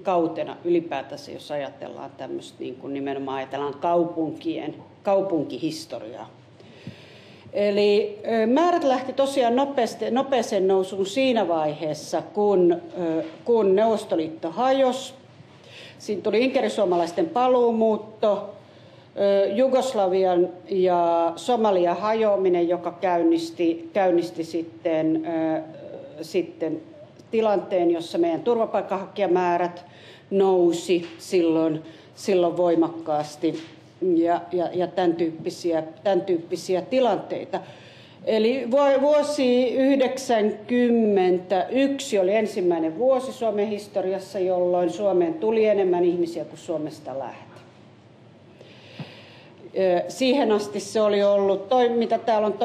kautena ylipäätänsä, jos ajatellaan tämmöistä, niin kuin nimenomaan ajatellaan kaupunkihistoriaa. Eli määrät lähti tosiaan nopeeseen nousuun siinä vaiheessa, kun Neuvostoliitto hajosi. Siinä tuli inkerisuomalaisten paluumuutto, Jugoslavian ja Somalian hajoaminen, joka käynnisti sitten tilanteen, jossa meidän turvapaikanhakijamäärät nousi silloin voimakkaasti. Ja tämän tyyppisiä tilanteita. Eli vuosi 1991 oli ensimmäinen vuosi Suomen historiassa, jolloin Suomeen tuli enemmän ihmisiä kuin Suomesta lähti. Siihen asti se oli ollut, mitä täällä on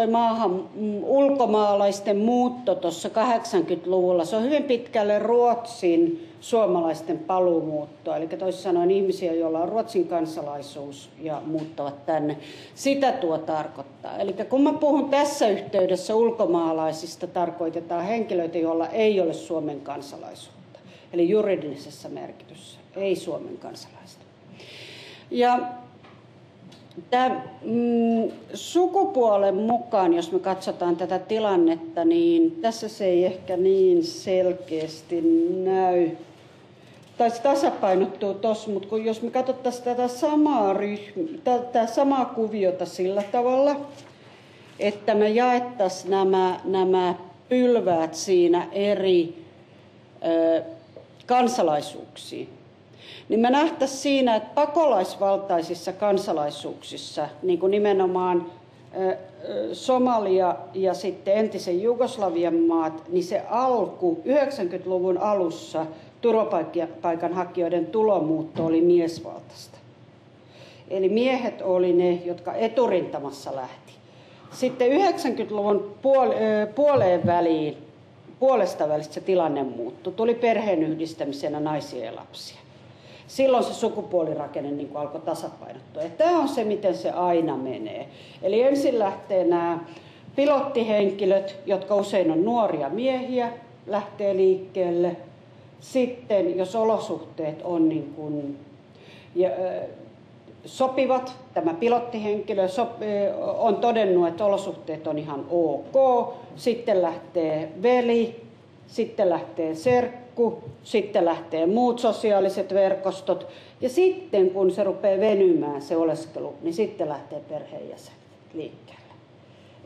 ulkomaalaisten muutto tuossa 80-luvulla, se on hyvin pitkälle Ruotsin suomalaisten paluumuuttoa, eli toisin sanoen ihmisiä, joilla on Ruotsin kansalaisuus ja muuttavat tänne. Sitä tuo tarkoittaa. Eli kun mä puhun tässä yhteydessä ulkomaalaisista, tarkoitetaan henkilöitä, joilla ei ole Suomen kansalaisuutta, eli juridisessa merkityssä, ei Suomen kansalaista. Ja sukupuolen mukaan, jos me katsotaan tätä tilannetta, niin tässä se ei ehkä niin selkeästi näy. Tai se tasapainottuu tuossa, mutta jos me katsottaisiin tätä samaa kuviota sillä tavalla, että me jaettaisiin nämä pylväät siinä eri kansalaisuuksiin, niin me nähtäisiin siinä, että pakolaisvaltaisissa kansalaisuuksissa, niin kuin nimenomaan Somalia ja sitten entisen Jugoslavian maat, niin se 90-luvun alussa turvapaikanhakijoiden tulomuutto oli miesvaltaista. Eli miehet oli ne, jotka eturintamassa lähti. Sitten 90-luvun puolesta välistä se tilanne muuttui. Tuli perheenyhdistämisenä naisia ja lapsia. Silloin se sukupuolirakenne niin kuin alkoi tasapainottua. Ja tämä on se, miten se aina menee. Eli ensin lähtee nämä pilottihenkilöt, jotka usein on nuoria miehiä, lähtee liikkeelle. Sitten, jos olosuhteet on niin kuin, sopivat, tämä pilottihenkilö on todennut, että olosuhteet on ihan ok. Sitten lähtee veli, sitten lähtee serkku, sitten lähtee muut sosiaaliset verkostot. Ja sitten, kun se rupeaa venymään se oleskelu, niin sitten lähtee perheenjäsenet liikkeelle.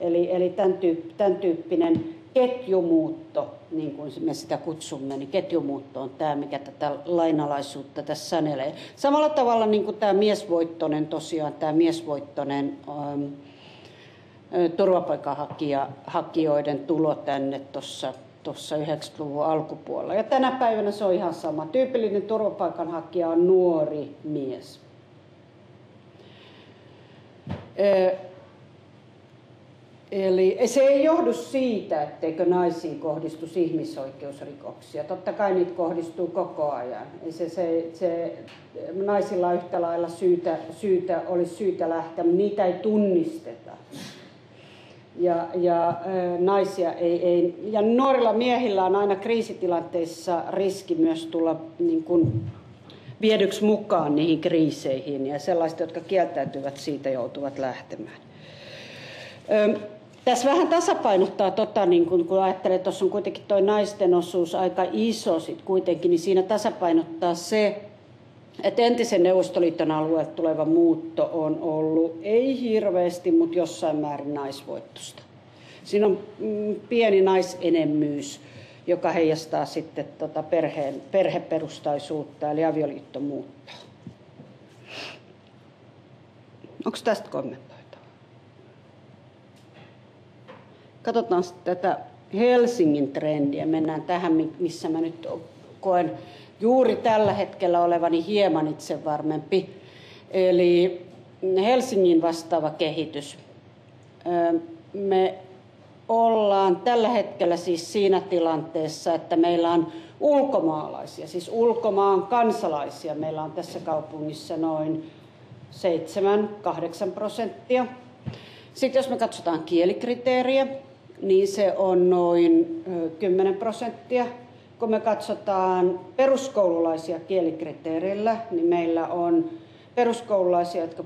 Eli tämän tyyppinen ketjumuutto, niin kuin me sitä kutsumme, niin ketjumuutto on tämä, mikä tätä lainalaisuutta tässä sanelee. Samalla tavalla niin kuin tämä miesvoittoinen turvapaikanhakijoiden tulo tänne tuossa 90-luvun alkupuolella. Ja tänä päivänä se on ihan sama. Tyypillinen turvapaikanhakija on nuori mies. Eli se ei johdu siitä, etteikö naisiin kohdistuisi ihmisoikeusrikoksia. Totta kai niitä kohdistuu koko ajan. Naisilla on yhtä lailla olisi syytä lähteä, mutta niitä ei tunnisteta. Naisia ja nuorilla miehillä on aina kriisitilanteissa riski myös tulla niin kuin viedyksi mukaan niihin kriiseihin, ja sellaiset, jotka kieltäytyvät siitä, joutuvat lähtemään. Tässä vähän tasapainottaa, niin kun ajattelee, että tuossa on kuitenkin tuo naisten osuus aika iso sit kuitenkin, niin siinä tasapainottaa se, että entisen Neuvostoliiton alueelta tuleva muutto on ollut ei hirveästi, mutta jossain määrin naisvoittosta. Siinä on pieni naisenemmyys, joka heijastaa sitten perheperustaisuutta eli avioliittomuuttoa. Onko tästä kommentoitavaa? Katsotaan sitten tätä Helsingin trendiä. Mennään tähän, missä mä nyt koen juuri tällä hetkellä olevani hieman itsevarmempi. Eli Helsingin vastaava kehitys. Me ollaan tällä hetkellä siis siinä tilanteessa, että meillä on ulkomaalaisia, siis ulkomaan kansalaisia. Meillä on tässä kaupungissa noin 7-8%. Sitten jos me katsotaan kielikriteeriä, niin se on noin 10%. Kun me katsotaan peruskoululaisia kielikriteerillä, niin meillä on peruskoululaisia, jotka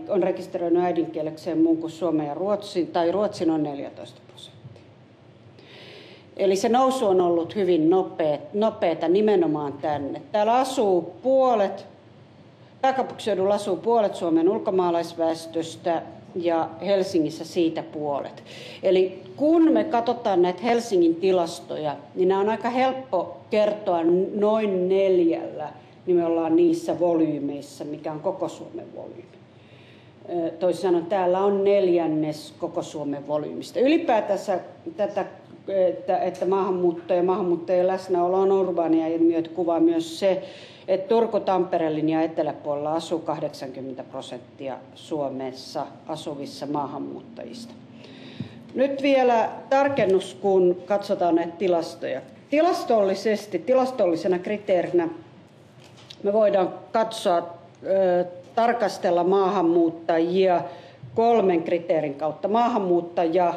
on rekisteröinyt äidinkielekseen muun kuin suomen ja ruotsin, tai ruotsin on 14%. Eli se nousu on ollut hyvin nopeata nimenomaan tänne. Täällä asuu pääkaupunkiseudulla asuu puolet Suomen ulkomaalaisväestöstä ja Helsingissä siitä puolet. Eli kun me katsotaan näitä Helsingin tilastoja, niin nämä on aika helppo kertoa noin 4, niin me ollaan niissä volyymeissa, mikä on koko Suomen volyymi. Toisin sanoen täällä on 1/4 koko Suomen volyymista. Ylipäätänsä tätä, että maahanmuuttajien läsnäolo on urbaania ilmiöitä, kuvaa myös se, että Turku-Tampereen linjan eteläpuolella asuu 80% Suomessa asuvissa maahanmuuttajista. Nyt vielä tarkennus, kun katsotaan näitä tilastoja. Tilastollisena kriteerinä me voidaan tarkastella maahanmuuttajia 3 kriteerin kautta. Maahanmuuttaja,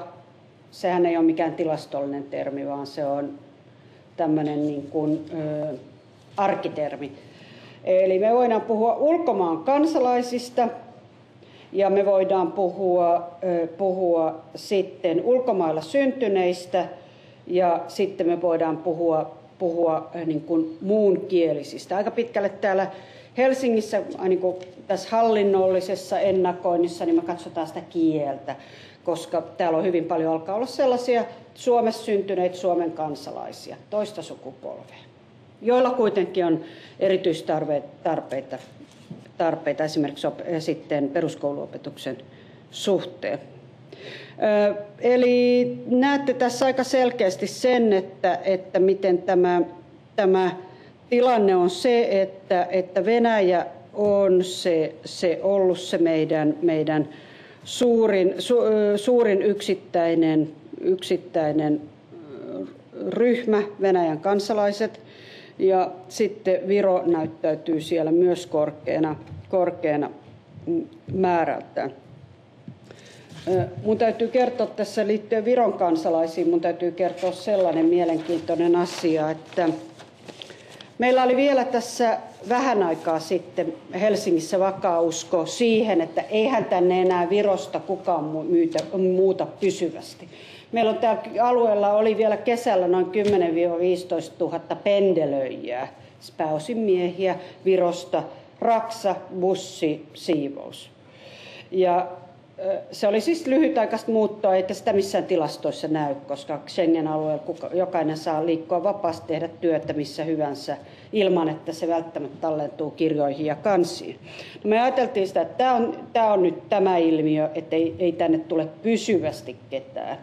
sehän ei ole mikään tilastollinen termi, vaan se on tämmöinen niin kuin arkitermi. Eli me voidaan puhua ulkomaan kansalaisista ja me voidaan puhua sitten ulkomailla syntyneistä ja sitten me voidaan puhua niin kuin muunkielisistä. Aika pitkälle täällä Helsingissä niin kuin tässä hallinnollisessa ennakoinnissa niin me katsotaan sitä kieltä, koska täällä on hyvin paljon alkaa olla sellaisia Suomessa syntyneitä Suomen kansalaisia, toista sukupolvea, joilla kuitenkin on erityistarpeita esimerkiksi sitten peruskouluopetuksen suhteen. Eli näette tässä aika selkeästi sen, että miten tämä tilanne on se, että Venäjä on ollut se meidän suurin yksittäinen ryhmä, Venäjän kansalaiset, ja sitten Viro näyttäytyy siellä myös korkeana määrältään. Mun täytyy kertoa tässä liittyen Viron kansalaisiin, mun täytyy kertoa sellainen mielenkiintoinen asia, että meillä oli vielä tässä vähän aikaa sitten Helsingissä vakaa usko siihen, että eihän tänne enää Virosta kukaan muuta pysyvästi. Meillä on täällä alueella oli vielä kesällä noin 10 000–15 000 pendelöijää, pääosin miehiä Virosta, raksa, bussi, siivous. Ja se oli siis lyhytaikaista muuttoa, eikä sitä missään tilastoissa näy, koska Schengen-alueella jokainen saa liikkua vapaasti, tehdä työtä missä hyvänsä, ilman että se välttämättä tallentuu kirjoihin ja kansiin. No me ajateltiin sitä, että tämä on nyt tämä ilmiö, että ei tänne tule pysyvästi ketään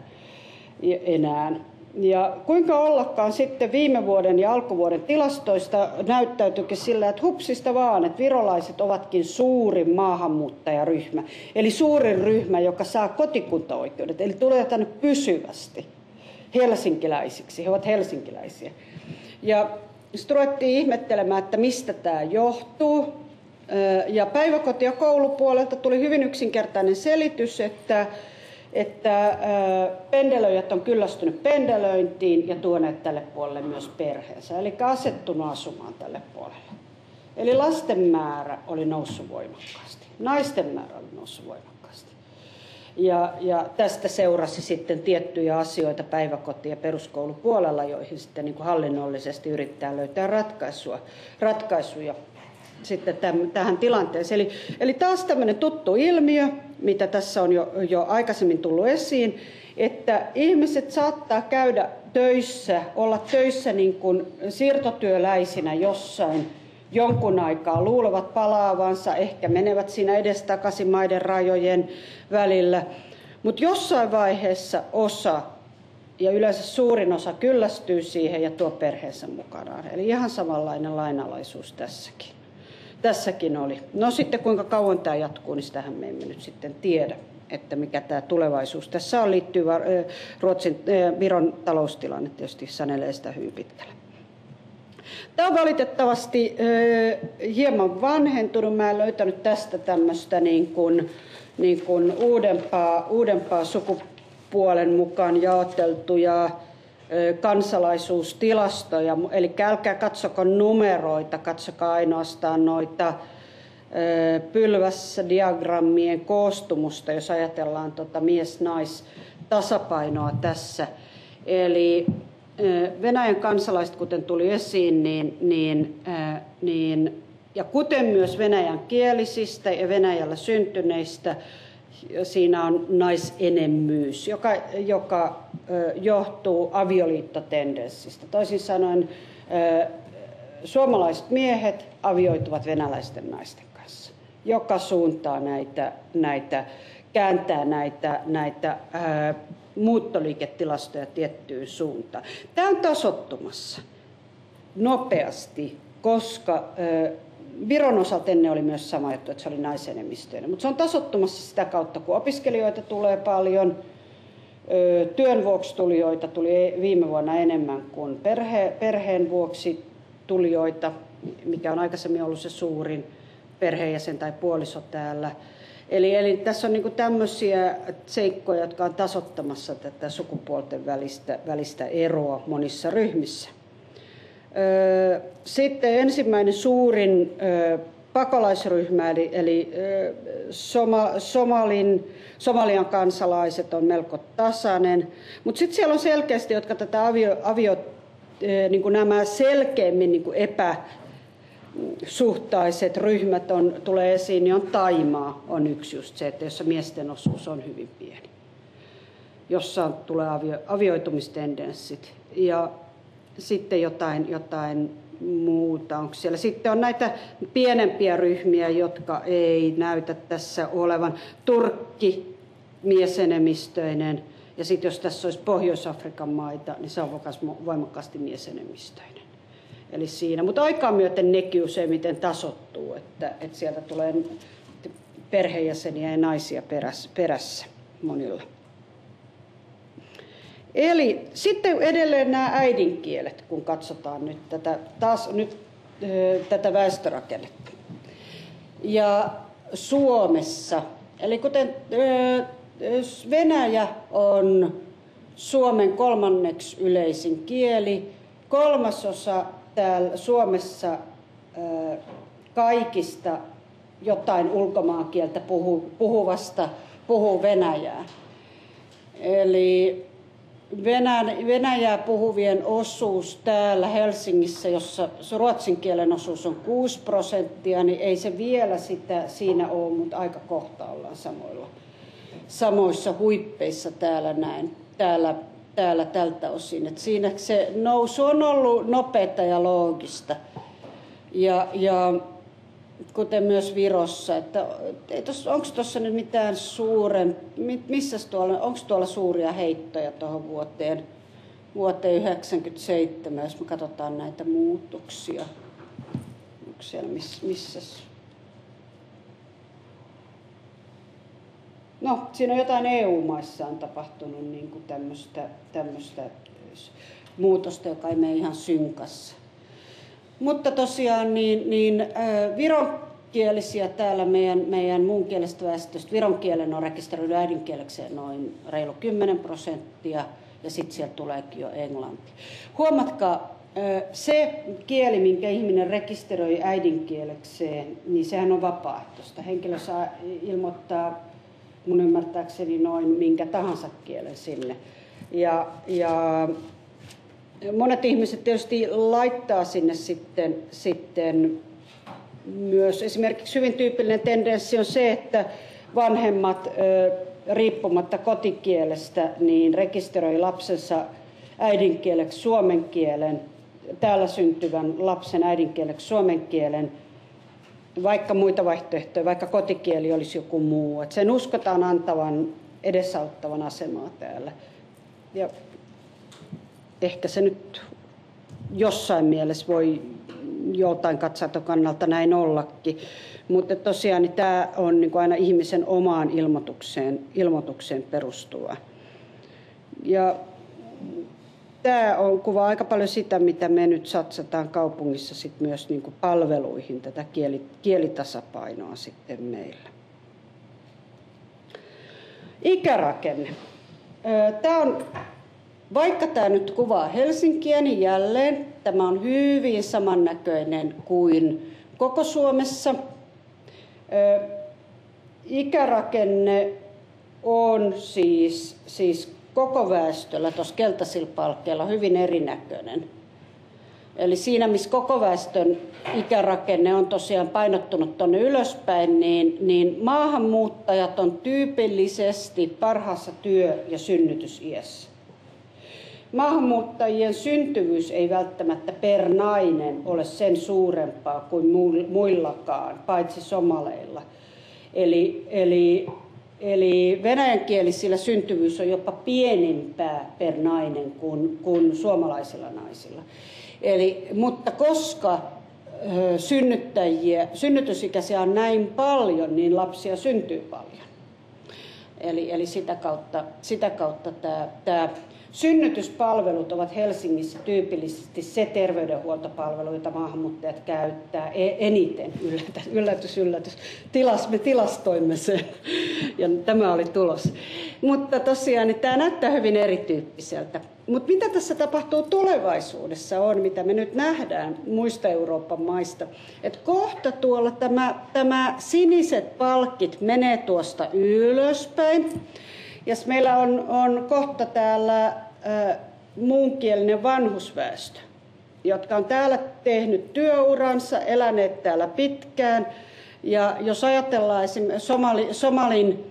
enää. Ja kuinka ollakaan sitten viime vuoden ja alkuvuoden tilastoista näyttäytyykin sillä, että hupsista vaan, että virolaiset ovatkin suurin maahanmuuttajaryhmä. Eli suurin ryhmä, joka saa kotikuntaoikeudet, eli tulee tänne pysyvästi helsinkiläisiksi. He ovat helsinkiläisiä. Ja sitten ruvettiin ihmettelemään, että mistä tämä johtuu. Ja päiväkoti- ja koulupuolelta tuli hyvin yksinkertainen selitys, että pendelöijät on kyllästynyt pendelöintiin ja tuoneet tälle puolelle myös perheensä, eli asettunut asumaan tälle puolelle. Eli lasten määrä oli noussut voimakkaasti, naisten määrä oli noussut voimakkaasti. Ja tästä seurasi sitten tiettyjä asioita päiväkoti- ja peruskoulupuolella, joihin sitten niin kuin hallinnollisesti yrittää löytää ratkaisuja sitten tähän tilanteeseen. Eli taas tämmöinen tuttu ilmiö, mitä tässä on jo aikaisemmin tullut esiin, että ihmiset saattaa käydä töissä, olla töissä niin kuin siirtotyöläisinä jossain jonkun aikaa, luulevat palaavansa, ehkä menevät siinä edestakaisin maiden rajojen välillä, mutta jossain vaiheessa osa, ja yleensä suurin osa, kyllästyy siihen ja tuo perheensä mukanaan. Eli ihan samanlainen lainalaisuus tässäkin oli. No sitten kuinka kauan tämä jatkuu, niin sitähän me emme nyt sitten tiedä, että mikä tämä tulevaisuus tässä on, liittyy Viron taloustilanne tietysti sanelee sitä hyvin pitkälle. Tämä on valitettavasti hieman vanhentunut. Mä en löytänyt tästä tämmöistä niin kuin uudempaa sukupuolen mukaan jaoteltuja kansalaisuustilastoja, eli älkää katsoko numeroita, katsokaa ainoastaan noita pylväsdiagrammien koostumusta, jos ajatellaan mies-nais-tasapainoa tässä. Eli Venäjän kansalaiset, kuten tuli esiin, ja kuten myös venäjän kielisistä ja Venäjällä syntyneistä, siinä on naisenemmyys, joka johtuu avioliittotendenssistä. Toisin sanoen suomalaiset miehet avioituvat venäläisten naisten kanssa, joka suuntaa kääntää näitä muuttoliiketilastoja tiettyyn suuntaan. Tämä on tasoittumassa nopeasti, koska Viron osalta ennen oli myös sama juttu, että se oli naisenemmistöinen, mutta se on tasoittumassa sitä kautta, kun opiskelijoita tulee paljon, työn vuoksi tulijoita tuli viime vuonna enemmän kuin perheen vuoksi tulijoita, mikä on aikaisemmin ollut se suurin perheenjäsen tai puoliso täällä. Eli tässä on niinku tämmöisiä seikkoja, jotka on tasoittamassa tätä sukupuolten välistä eroa monissa ryhmissä. Sitten ensimmäinen suurin pakolaisryhmä, eli Somalian kansalaiset on melko tasainen, mutta sitten siellä on selkeästi, jotka tätä niin kuin nämä selkeämmin niin kuin epäsuhtaiset ryhmät tulee esiin, niin on Thaimaa on yksi just se, että jossa miesten osuus on hyvin pieni, jossa tulee avioitumistendenssit ja sitten jotain muuta onko siellä. Sitten on näitä pienempiä ryhmiä, jotka ei näytä tässä olevan. Turkki miesenemmistöinen ja sitten jos tässä olisi Pohjois-Afrikan maita, niin se on voimakkaasti miesenemmistöinen. Eli siinä, mutta aikaa myöten nekin useimmiten tasoittuu, että sieltä tulee perheenjäseniä ja naisia perässä monilla. Eli sitten edelleen nämä äidinkielet, kun katsotaan nyt tätä väestörakennetta. Ja Suomessa, eli kuten Venäjä on Suomen kolmanneksi yleisin kieli, 1/3 täällä Suomessa kaikista jotain ulkomaankieltä puhuvasta puhuu venäjää. Eli Venäjää puhuvien osuus täällä Helsingissä, jossa ruotsin kielen osuus on 6%, niin ei se vielä siinä ole, mutta aika kohta ollaan samoissa huippeissa täällä näin, täällä tältä osin. Et siinä se nousu on ollut nopeata ja loogista. Ja kuten myös Virossa, että onko tuossa nyt mitään onko tuolla suuria heittoja tuohon vuoteen 1997, jos me katsotaan näitä muutoksia. Onko siellä missäs? No, siinä on jotain EU-maissa on tapahtunut niin kuin tämmöistä muutosta, joka ei mene ihan synkassa. Mutta tosiaan vironkielisiä täällä meidän muunkielisestä väestöstä, viron kielen on rekisteröidy äidinkielekseen noin reilu 10%, ja sitten sieltä tuleekin jo englanti. Huomatkaa, se kieli, minkä ihminen rekisteröi äidinkielekseen, niin sehän on vapaaehtoista. Henkilö saa ilmoittaa mun ymmärtääkseni noin minkä tahansa kielen sinne. Ja monet ihmiset tietysti laittaa sinne sitten myös esimerkiksi hyvin tyypillinen tendenssi on se, että vanhemmat riippumatta kotikielestä niin rekisteröi lapsensa äidinkieleksi suomen kielen, täällä syntyvän lapsen äidinkieleksi suomen kielen, vaikka muita vaihtoehtoja, vaikka kotikieli olisi joku muu. Että sen uskotaan antavan edesauttavan asemaa täällä. Ja ehkä se nyt jossain mielessä voi joltain katsantokannalta näin ollakin. Mutta tosiaan niin tämä on niin kuin aina ihmisen omaan ilmoitukseen perustuva. Ja tämä kuvaa aika paljon sitä, mitä me nyt satsataan kaupungissa sit myös niin kuin palveluihin, tätä kielitasapainoa sitten meillä. Ikärakenne. Vaikka tämä nyt kuvaa Helsinkiä, niin jälleen tämä on hyvin samannäköinen kuin koko Suomessa. Ikärakenne on siis koko väestöllä tuossa keltaisilla palkkeilla hyvin erinäköinen. Eli siinä, missä koko väestön ikärakenne on tosiaan painottunut tuonne ylöspäin, niin maahanmuuttajat on tyypillisesti parhaassa työ- ja synnytysiässä. Maahanmuuttajien syntyvyys ei välttämätta per nainen ole sen suurempaa kuin muillakaan, paitsi somaleilla. Eli venäjänkielisillä syntyvyys on jopa pienimpää per nainen kuin suomalaisilla naisilla. Mutta koska synnytysikäisiä on näin paljon, niin lapsia syntyy paljon. Eli sitä kautta tämä synnytyspalvelut ovat Helsingissä tyypillisesti se terveydenhuoltopalvelu, jota maahanmuuttajat käyttää eniten. Yllätys. Me tilastoimme sen ja tämä oli tulos. Mutta tosiaan niin tämä näyttää hyvin erityyppiseltä. Mutta mitä tässä tapahtuu tulevaisuudessa on, mitä me nyt nähdään muista Euroopan maista. Että kohta tuolla tämä siniset palkit menee tuosta ylöspäin. Ja meillä on kohta täällä muunkielinen vanhusväestö, jotka on täällä tehnyt työuransa, eläneet täällä pitkään. Ja jos ajatellaan esimerkiksi somalin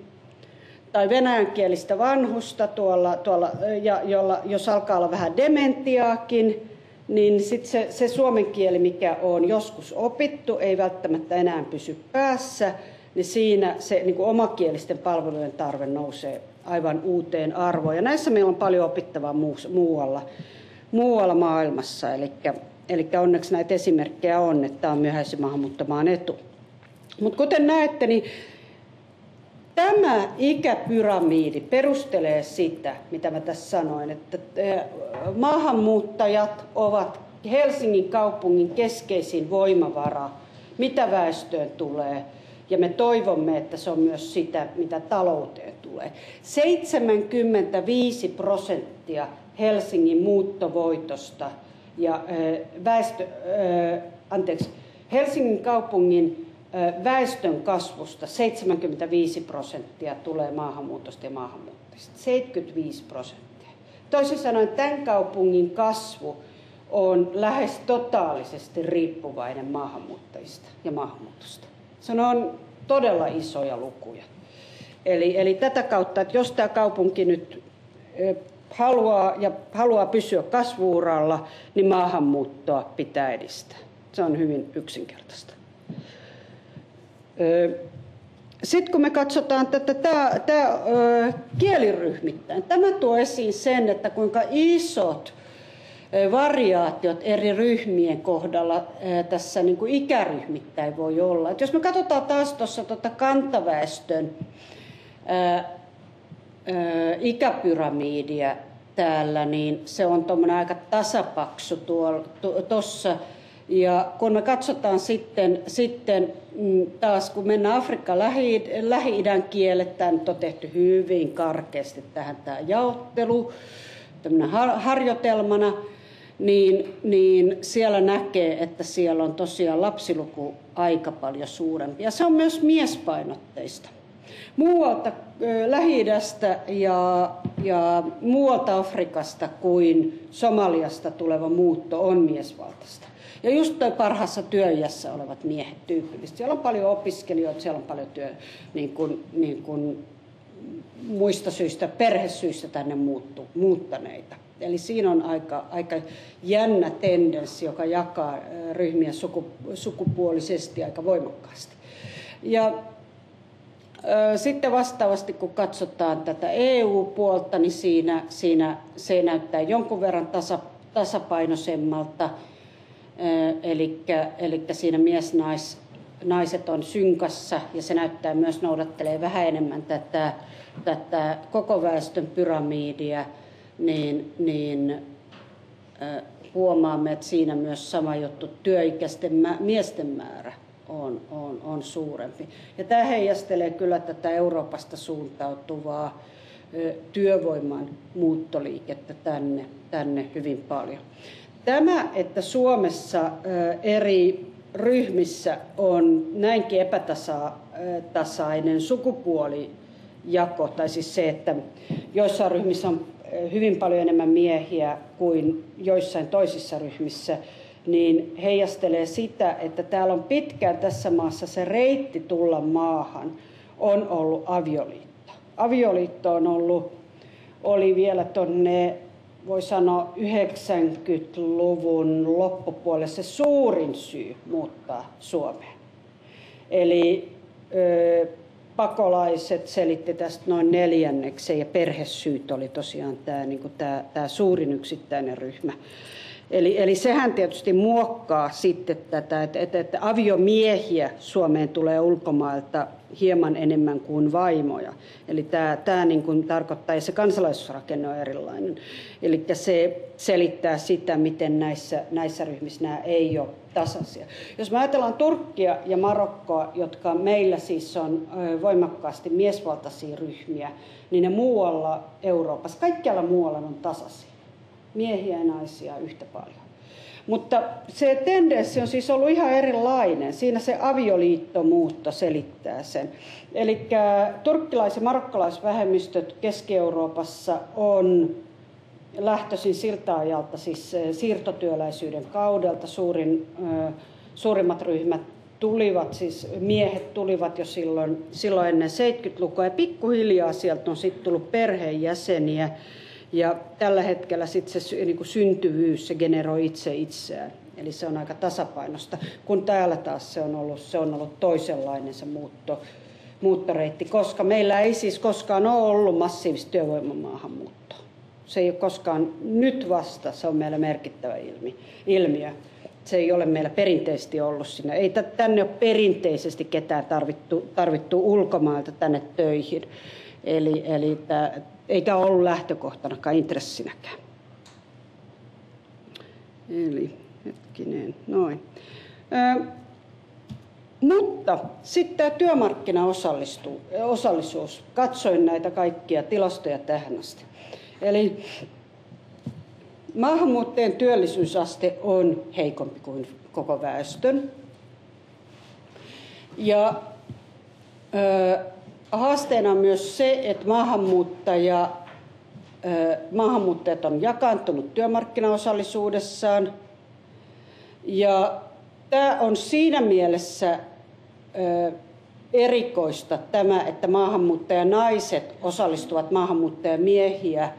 tai venäjänkielistä vanhusta, jos alkaa olla vähän dementiaakin, niin sitten se suomen kieli, mikä on joskus opittu, ei välttämättä enää pysy päässä, niin siinä se niin kuin omakielisten palvelujen tarve nousee aivan uuteen arvoon. Ja näissä meillä on paljon opittavaa muualla maailmassa, eli onneksi näitä esimerkkejä on, että tämä on myöhäisen maahanmuuttamaan etu. Mutta kuten näette, niin tämä ikäpyramiidi perustelee sitä, mitä mä tässä sanoin, että maahanmuuttajat ovat Helsingin kaupungin keskeisin voimavara, mitä väestöön tulee. Ja me toivomme, että se on myös sitä, mitä talouteen tulee. 75% Helsingin muuttovoitosta ja Helsingin kaupungin väestön kasvusta 75% tulee maahanmuutosta ja maahanmuuttajista. 75%. Toisin sanoen tämän kaupungin kasvu on lähes totaalisesti riippuvainen maahanmuuttajista ja maahanmuutosta. Se on todella isoja lukuja. Eli tätä kautta, että jos tämä kaupunki nyt haluaa pysyä kasvu-uralla, niin maahanmuuttoa pitää edistää. Se on hyvin yksinkertaista. sitten kun me katsotaan tätä kieliryhmittäin, tämä tuo esiin sen, että kuinka isot variaatiot eri ryhmien kohdalla tässä niin kuin ikäryhmittäin voi olla. Et jos me katsotaan taas tuossa kantaväestön ikäpyramidia täällä, niin se on tuommoinen aika tasapaksu tuossa. Ja kun me katsotaan sitten taas, kun mennään Afrikan Lähi-idän kielet, tämä nyt on tehty hyvin karkeasti tähän tämä jaottelu, tämmöinen harjoitelmana, niin siellä näkee, että siellä on tosiaan lapsiluku aika paljon suurempi. Ja se on myös miespainotteista. Muualta Lähi-idästä ja muualta Afrikasta kuin Somaliasta tuleva muutto on miesvaltaista. Ja just parhaassa työiässä olevat miehet tyypillisesti. Siellä on paljon opiskelijoita, siellä on paljon niin kuin muista syistä, perhesyistä tänne muuttaneita. Eli siinä on aika jännä tendenssi, joka jakaa ryhmiä sukupuolisesti aika voimakkaasti. Ja sitten vastaavasti, kun katsotaan tätä EU-puolta, niin siinä se näyttää jonkun verran tasapainoisemmalta. Eli siinä mies-naiset on synkassa ja se näyttää myös noudattelee vähän enemmän tätä koko väestön pyramidia, niin huomaamme, että siinä myös sama juttu, työikäisten miesten määrä on suurempi. Ja tämä heijastelee kyllä tätä Euroopasta suuntautuvaa työvoiman muuttoliikettä tänne hyvin paljon. Tämä, että Suomessa eri ryhmissä on näinkin epätasainen sukupuolijako, tai siis se, että joissain ryhmissä on hyvin paljon enemmän miehiä kuin joissain toisissa ryhmissä, niin heijastelee sitä, että täällä on pitkään tässä maassa se reitti tulla maahan on ollut avioliitto. Avioliitto oli vielä tuonne, voi sanoa 90-luvun loppupuolella se suurin syy muuttaa Suomeen. Eli pakolaiset selitti tästä noin neljänneksen ja perhesyyt oli tosiaan tämä suurin yksittäinen ryhmä. Eli sehän tietysti muokkaa sitten tätä, että aviomiehiä Suomeen tulee ulkomailta hieman enemmän kuin vaimoja. Eli tämä niin kuin tarkoittaa, ja se kansalaisuusrakenne on erilainen. Eli se selittää sitä, miten näissä ryhmissä nämä ei ole tasaisia. Jos me ajatellaan Turkkia ja Marokkoa, jotka meillä siis on voimakkaasti miesvaltaisia ryhmiä, niin ne muualla Euroopassa, kaikkialla muualla on tasaisia. Miehiä ja naisia yhtä paljon. Mutta se tendenssi on siis ollut ihan erilainen. Siinä se avioliittomuutto selittää sen. Eli turkkilais- ja marokkolaisvähemmistöt Keski-Euroopassa on lähtöisin siltä ajalta, siis siirtotyöläisyyden kaudelta. Suurimmat ryhmät tulivat, siis miehet tulivat jo silloin ennen 70-lukua. Ja pikkuhiljaa sieltä on sitten tullut perheenjäseniä. Ja tällä hetkellä sitten se niin kuin syntyvyys, se generoi itseään. Eli se on aika tasapainosta, kun täällä taas se on ollut toisenlainen se muuttoreitti, koska meillä ei siis koskaan ole ollut massiivista työvoimamaahanmuuttoa. Se ei ole koskaan, nyt vasta se on meillä merkittävä ilmiö. Se ei ole meillä perinteisesti ollut siinä. Ei tänne ole perinteisesti ketään tarvittu ulkomailta tänne töihin. Eli eikä ollut lähtökohtanakaan intressinäkään. Eli hetkinen, noin. Mutta sitten tämä työmarkkinaosallisuus. Katsoin näitä kaikkia tilastoja tähän asti. Eli maahanmuuttajien työllisyysaste on heikompi kuin koko väestön. Ja haasteena on myös se, että maahanmuuttajat on jakaantunut työmarkkinaosallisuudessaan. Ja tämä on siinä mielessä erikoista tämä, että maahanmuuttajanaiset osallistuvat maahanmuuttajamiehiä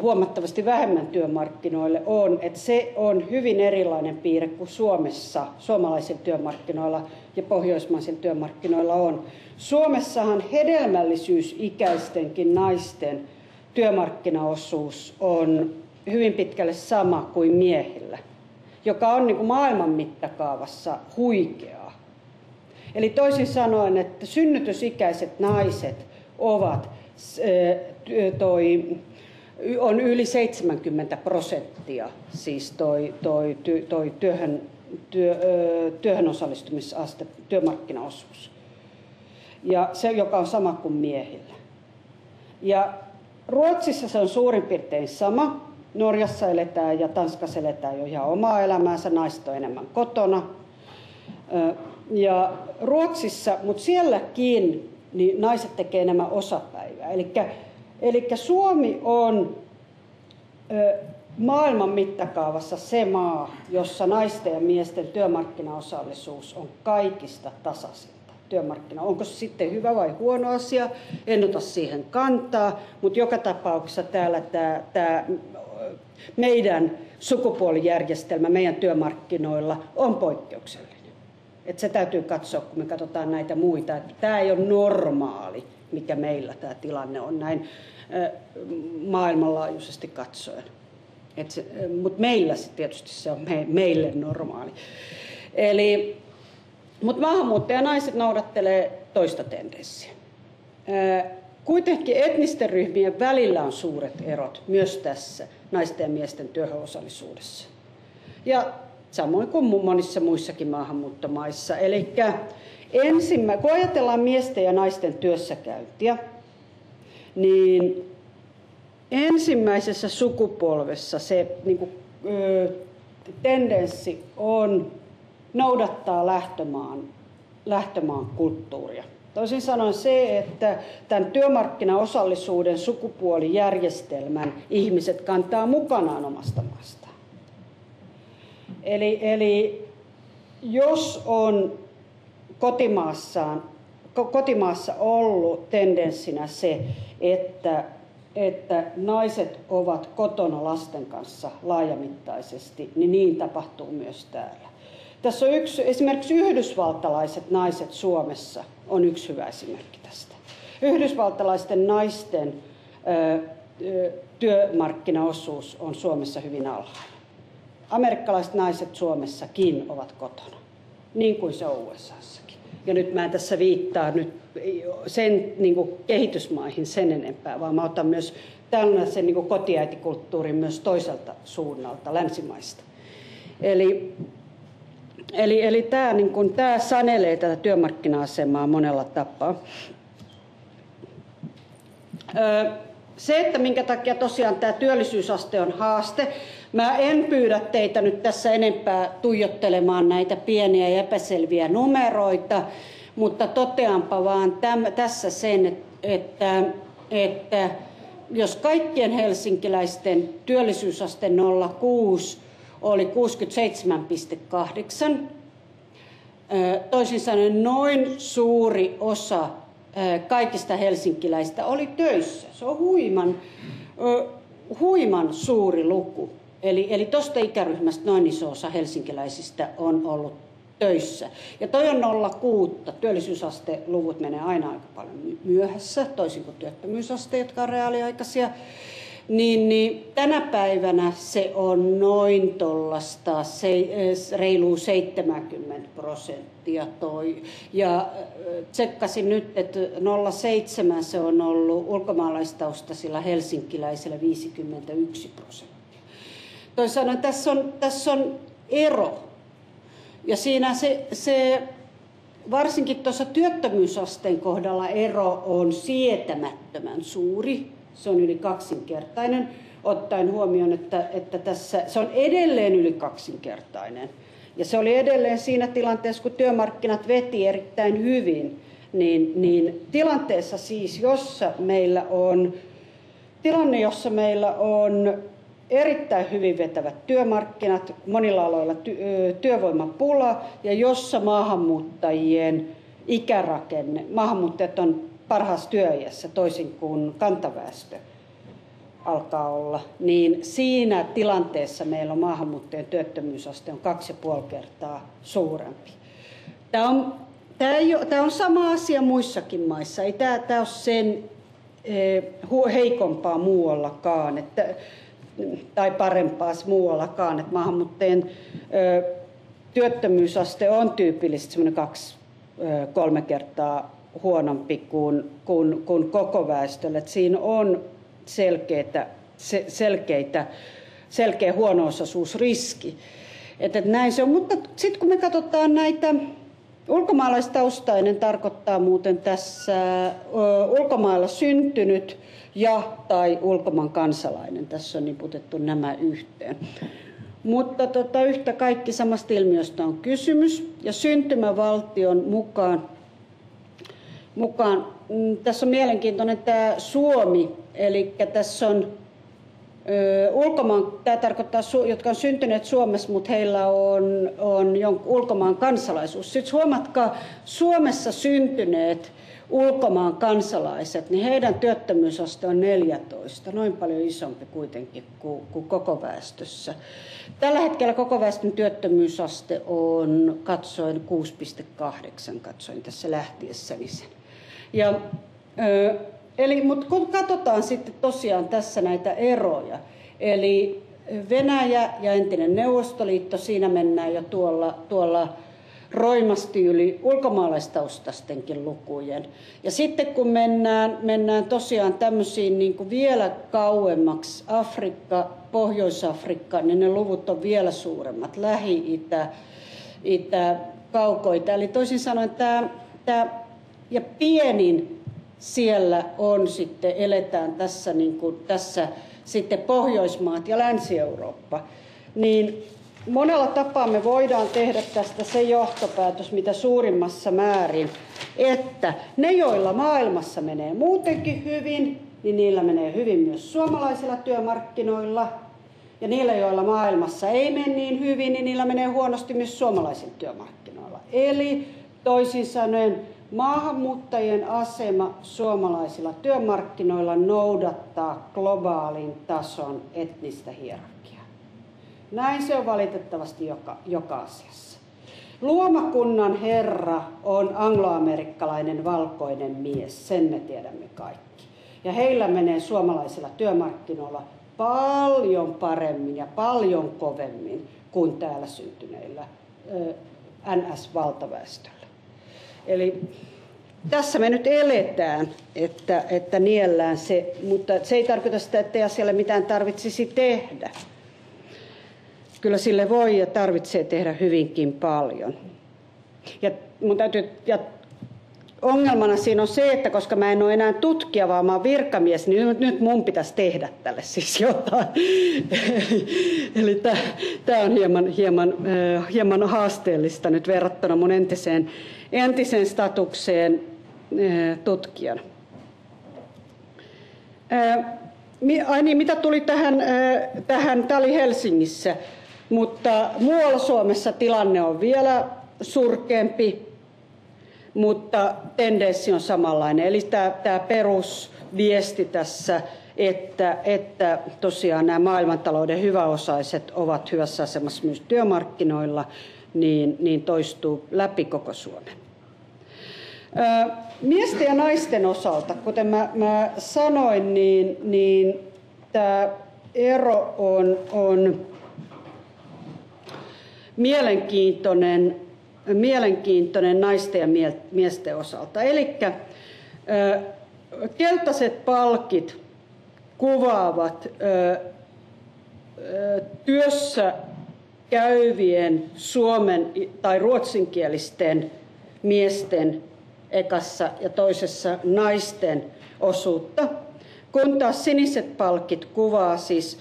huomattavasti vähemmän työmarkkinoille on, että se on hyvin erilainen piirre kuin Suomessa, suomalaisilla työmarkkinoilla ja pohjoismaisilla työmarkkinoilla on. Suomessahan hedelmällisyysikäistenkin naisten työmarkkinaosuus on hyvin pitkälle sama kuin miehillä, joka on niin kuin maailman mittakaavassa huikeaa. Eli toisin sanoen, että synnytysikäiset naiset on yli 70%, siis työhön osallistumisaste, työmarkkinaosuus, ja se, joka on sama kuin miehillä. Ja Ruotsissa se on suurin piirtein sama. Norjassa eletään ja Tanskassa eletään jo ihan omaa elämäänsä, naiset on enemmän kotona. Ja Ruotsissa, mutta sielläkin niin naiset tekee enemmän osapäivää. Eli Suomi on maailman mittakaavassa se maa, jossa naisten ja miesten työmarkkinaosallisuus on kaikista tasaisinta. Onko se sitten hyvä vai huono asia? En ota siihen kantaa, mutta joka tapauksessa täällä tämä meidän sukupuolijärjestelmä meidän työmarkkinoilla on poikkeuksellinen. Se täytyy katsoa, kun me katsotaan näitä muita. Tämä ei ole normaali, mikä meillä tämä tilanne on näin maailmanlaajuisesti katsoen. Mutta meillä tietysti se on meille normaali. Mutta maahanmuuttajanaiset noudattelee toista tendenssiä. Kuitenkin etnisten ryhmien välillä on suuret erot myös tässä naisten ja miesten työhön osallisuudessa. Ja samoin kuin monissa muissakin maahanmuuttomaissa. Eli kun ajatellaan miesten ja naisten työssäkäyntiä, niin ensimmäisessä sukupolvessa se tendenssi on noudattaa lähtömaan kulttuuria. Toisin sanoen se, että tämän työmarkkinaosallisuuden sukupuolijärjestelmän ihmiset kantaa mukanaan omasta maastaan. Eli jos on kotimaassa ollut tendenssinä se, että naiset ovat kotona lasten kanssa laajamittaisesti, niin tapahtuu myös täällä. Tässä on esimerkiksi yhdysvaltalaiset naiset Suomessa on yksi hyvä esimerkki tästä. Yhdysvaltalaisten naisten työmarkkinaosuus on Suomessa hyvin alhainen. Amerikkalaiset naiset Suomessakin ovat kotona, niin kuin se on USAssakin. Ja nyt mä en tässä viittaa nyt sen kehitysmaihin sen enempää, vaan mä otan myös tällaisen kotiäitikulttuurin myös toiselta suunnalta, länsimaista. Eli tämä sanelee tätä työmarkkina-asemaa monella tapaa. Se, että minkä takia tosiaan tämä työllisyysaste on haaste, mä en pyydä teitä nyt tässä enempää tuijottelemaan näitä pieniä ja epäselviä numeroita, mutta toteanpa vaan tässä sen, että jos kaikkien helsinkiläisten työllisyysaste 06 oli 67,8. Toisin sanoen noin suuri osa kaikista helsinkiläistä oli töissä. Se on huiman suuri luku. Eli tuosta ikäryhmästä noin iso osa helsinkiläisistä on ollut töissä. Ja toi on 0,6. Työllisyysasteluvut menee aina aika paljon myöhässä, toisin kuin työttömyysaste, jotka on reaaliaikaisia. Niin tänä päivänä se on noin tuollaista reilu 70% toi. Ja tsekkasin nyt, että 0,7 se on ollut ulkomaalaistaustaisilla helsinkiläisillä 51%. Toisin sanoen tässä on ero. Ja siinä se varsinkin tuossa työttömyysasteen kohdalla ero on sietämättömän suuri. Se on yli kaksinkertainen, ottaen huomioon, että tässä se on edelleen yli kaksinkertainen. Ja se oli edelleen siinä tilanteessa, kun työmarkkinat veti erittäin hyvin, niin tilanteessa siis, jossa meillä on erittäin hyvin vetävät työmarkkinat, monilla aloilla työvoimapula, ja jossa maahanmuuttajien ikärakenne, maahanmuuttajat on parhaassa työiässä toisin kuin kantaväestö, alkaa olla, niin siinä tilanteessa meillä on maahanmuuttajien työttömyysaste on 2,5 kertaa suurempi. Tämä on sama asia muissakin maissa. Ei tämä ole sen heikompaa muuallakaan, tai parempaa muuallakaan. Että maahanmuuttajien työttömyysaste on tyypillisesti 2-3 kertaa huonompi kuin koko väestöllä. Että siinä on selkeä huono-osaisuusriski. Että näin se on. Mutta sitten kun me katsotaan näitä, ulkomaalaistaustainen tarkoittaa muuten tässä ulkomailla syntynyt ja tai ulkomaan kansalainen. Tässä on niputettu nämä yhteen. Mutta yhtä kaikki samasta ilmiöstä on kysymys. Ja syntymävaltion mukaan tässä on mielenkiintoinen tämä Suomi, eli tässä on tämä tarkoittaa, jotka on syntyneet Suomessa, mutta heillä on ulkomaan kansalaisuus. Sitten huomatkaa, Suomessa syntyneet ulkomaan kansalaiset, niin heidän työttömyysaste on 14, noin paljon isompi kuitenkin kuin koko väestössä. Tällä hetkellä koko väestön työttömyysaste on, katsoin 6,8, katsoin tässä lähtiessäni sen. Mutta kun katsotaan sitten tosiaan tässä näitä eroja, eli Venäjä ja entinen Neuvostoliitto, siinä mennään jo tuolla roimasti yli ulkomaalaistaustastenkin lukujen. Ja sitten kun mennään tosiaan tämmöisiin niin kuin vielä kauemmaksi, Afrikka, Pohjois-Afrikka, niin ne luvut on vielä suuremmat, Lähi-Itä, Kaukoita. Eli toisin sanoen ja pienin siellä on sitten, eletään tässä, niin kuin tässä sitten Pohjoismaat ja Länsi-Eurooppa, niin monella tapaa me voidaan tehdä tästä se johtopäätös, mitä suurimmassa määrin, että ne, joilla maailmassa menee muutenkin hyvin, niin niillä menee hyvin myös suomalaisilla työmarkkinoilla, ja niillä, joilla maailmassa ei mene niin hyvin, niin niillä menee huonosti myös suomalaisilla työmarkkinoilla. Eli toisin sanoen, maahanmuuttajien asema suomalaisilla työmarkkinoilla noudattaa globaalin tason etnistä hierarkiaa. Näin se on valitettavasti joka asiassa. Luomakunnan herra on angloamerikkalainen valkoinen mies, sen me tiedämme kaikki. Ja heillä menee suomalaisilla työmarkkinoilla paljon paremmin ja paljon kovemmin kuin täällä syntyneillä NS-valtaväestöllä. Eli tässä me nyt eletään, että niellään se, mutta se ei tarkoita sitä, ettei asialle mitään tarvitsisi tehdä. Kyllä sille voi ja tarvitsee tehdä hyvinkin paljon. Ja ongelmana siinä on se, että koska mä en ole enää tutkija, vaan mä oon virkamies, niin nyt mun pitäisi tehdä tälle siis jotain. Eli tämä on hieman haasteellista nyt verrattuna mun entiseen statukseen tutkijana. Mitä tuli tähän, tämä oli Helsingissä, mutta muualla Suomessa tilanne on vielä surkeampi, mutta tendenssi on samanlainen. Eli tämä perusviesti tässä, että tosiaan nämä maailmantalouden hyväosaiset ovat hyvässä asemassa myös työmarkkinoilla, niin toistuu läpi koko Suomen. Miesten ja naisten osalta, kuten mä sanoin, niin tämä ero on mielenkiintoinen naisten ja miesten osalta. Eli keltaiset palkit kuvaavat työssä käyvien suomen tai ruotsinkielisten miesten ekassa ja toisessa naisten osuutta, kun taas siniset palkit kuvaa siis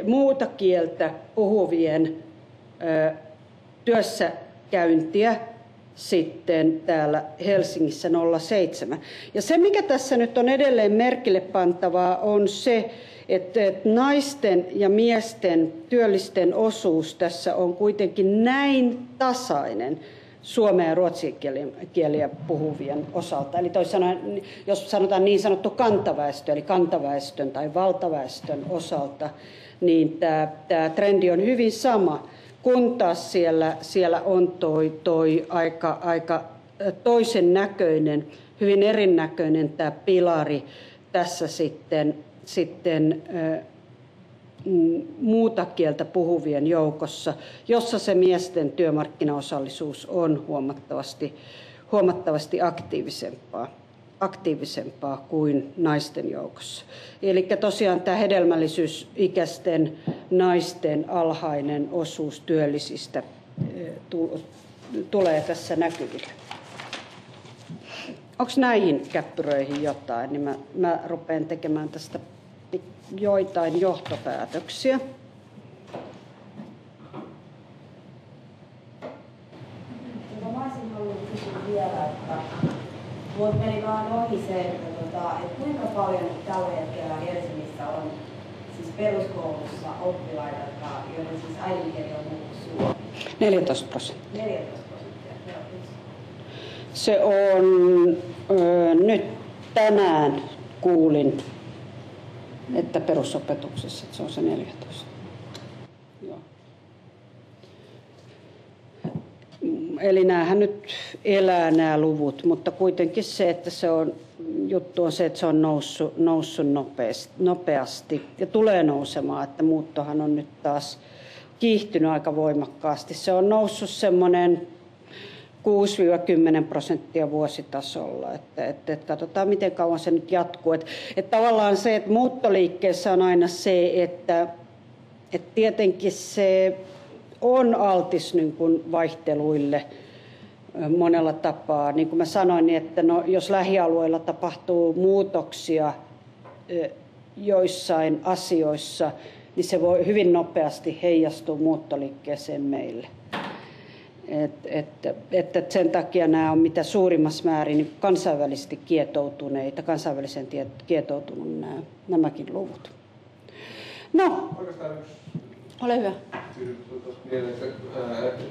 muuta kieltä puhuvien työssäkäyntiä sitten täällä Helsingissä 07. Ja se, mikä tässä nyt on edelleen merkille pantavaa, on se, että naisten ja miesten työllisten osuus tässä on kuitenkin näin tasainen. suomea ja ruotsin kieliä puhuvien osalta. Eli toisin sanoen, jos sanotaan niin sanottu kantaväestö, eli kantaväestön tai valtaväestön osalta, niin tämä trendi on hyvin sama, kun taas siellä on toi aika toisen näköinen, hyvin erinäköinen tämä pilari tässä sitten muuta kieltä puhuvien joukossa, jossa se miesten työmarkkinaosallisuus on huomattavasti aktiivisempaa kuin naisten joukossa. Eli tosiaan tämä hedelmällisyysikäisten naisten alhainen osuus työllisistä tulee tässä näkyville. Onko näihin käppyröihin jotain, niin mä rupean tekemään tästä joitain johtopäätöksiä. Mä olisin halunnut kysyä vielä, että meni vaan ohi se, että kuinka paljon tällä hetkellä Helsingissä on siis peruskoulussa oppilaita, joiden siis äidinkieli on suomi? 14%. 14%. Se on, nyt tänään kuulin, että perusopetuksessa että se on se 14. Joo. Eli näähän nyt elää nämä luvut, mutta kuitenkin se, että se on, juttu on se, että se on noussut nopeasti ja tulee nousemaan, että muuttohan on nyt taas kiihtynyt aika voimakkaasti. Se on noussut semmoinen 6-10% vuositasolla, että katsotaan miten kauan se nyt jatkuu. Että tavallaan se, että muuttoliikkeessä on aina se, että tietenkin se on altis niin kuin vaihteluille monella tapaa. Niin kuin mä sanoin, niin että jos lähialueilla tapahtuu muutoksia joissain asioissa, niin se voi hyvin nopeasti heijastua muuttoliikkeeseen meille. Että sen takia nämä on mitä suurimmassa määrin kansainvälisesti kietoutuneita, kansainvälisen kietoutunut nämäkin luvut. No, ole hyvä.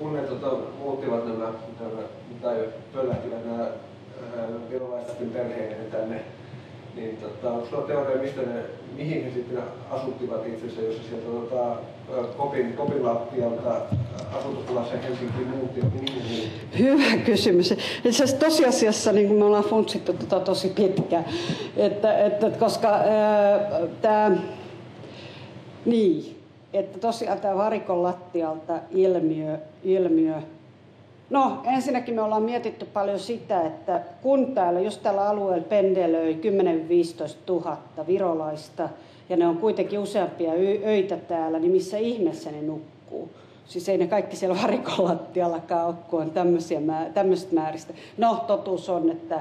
Kun ne muuttivat tai pöllähtivät nämä virolaiset perheet tänne, niin onko sulla teoria, mihin he sitten asuttivat itsensä, jos he sieltä Kopin lattialta asuntopulassa Helsinkiin muuttivat, mihin? Hyvä kysymys. Itse asiassa tosiasiassa niin me ollaan funtsittu tosi pitkään, että koska että tosiaan tämä varikon lattialta ilmiö. No ensinnäkin me ollaan mietitty paljon sitä, että kun jos tällä alueella pendelöi 10-15 000 virolaista ja ne on kuitenkin useampia öitä täällä, niin missä ihmeessä ne nukkuu? Siis ei ne kaikki siellä varikon lattiallakaan ole, kun on tämmöistä määristä. No totuus on, että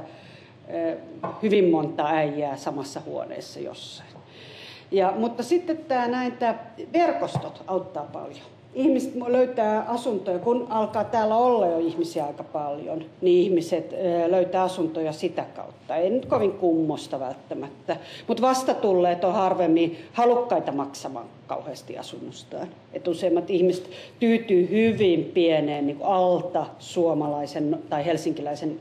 hyvin monta äijää samassa huoneessa jossain. Mutta sitten tämä verkostot auttaa paljon. Ihmiset löytää asuntoja, kun alkaa täällä olla jo ihmisiä aika paljon, niin ihmiset löytää asuntoja sitä kautta. Ei nyt kovin kummosta välttämättä, mutta vastatulleet on harvemmin halukkaita maksamaan kauheasti asunnostaan. Että useimmat ihmiset tyytyy hyvin pieneen niin kuin alta suomalaisen tai helsinkiläisen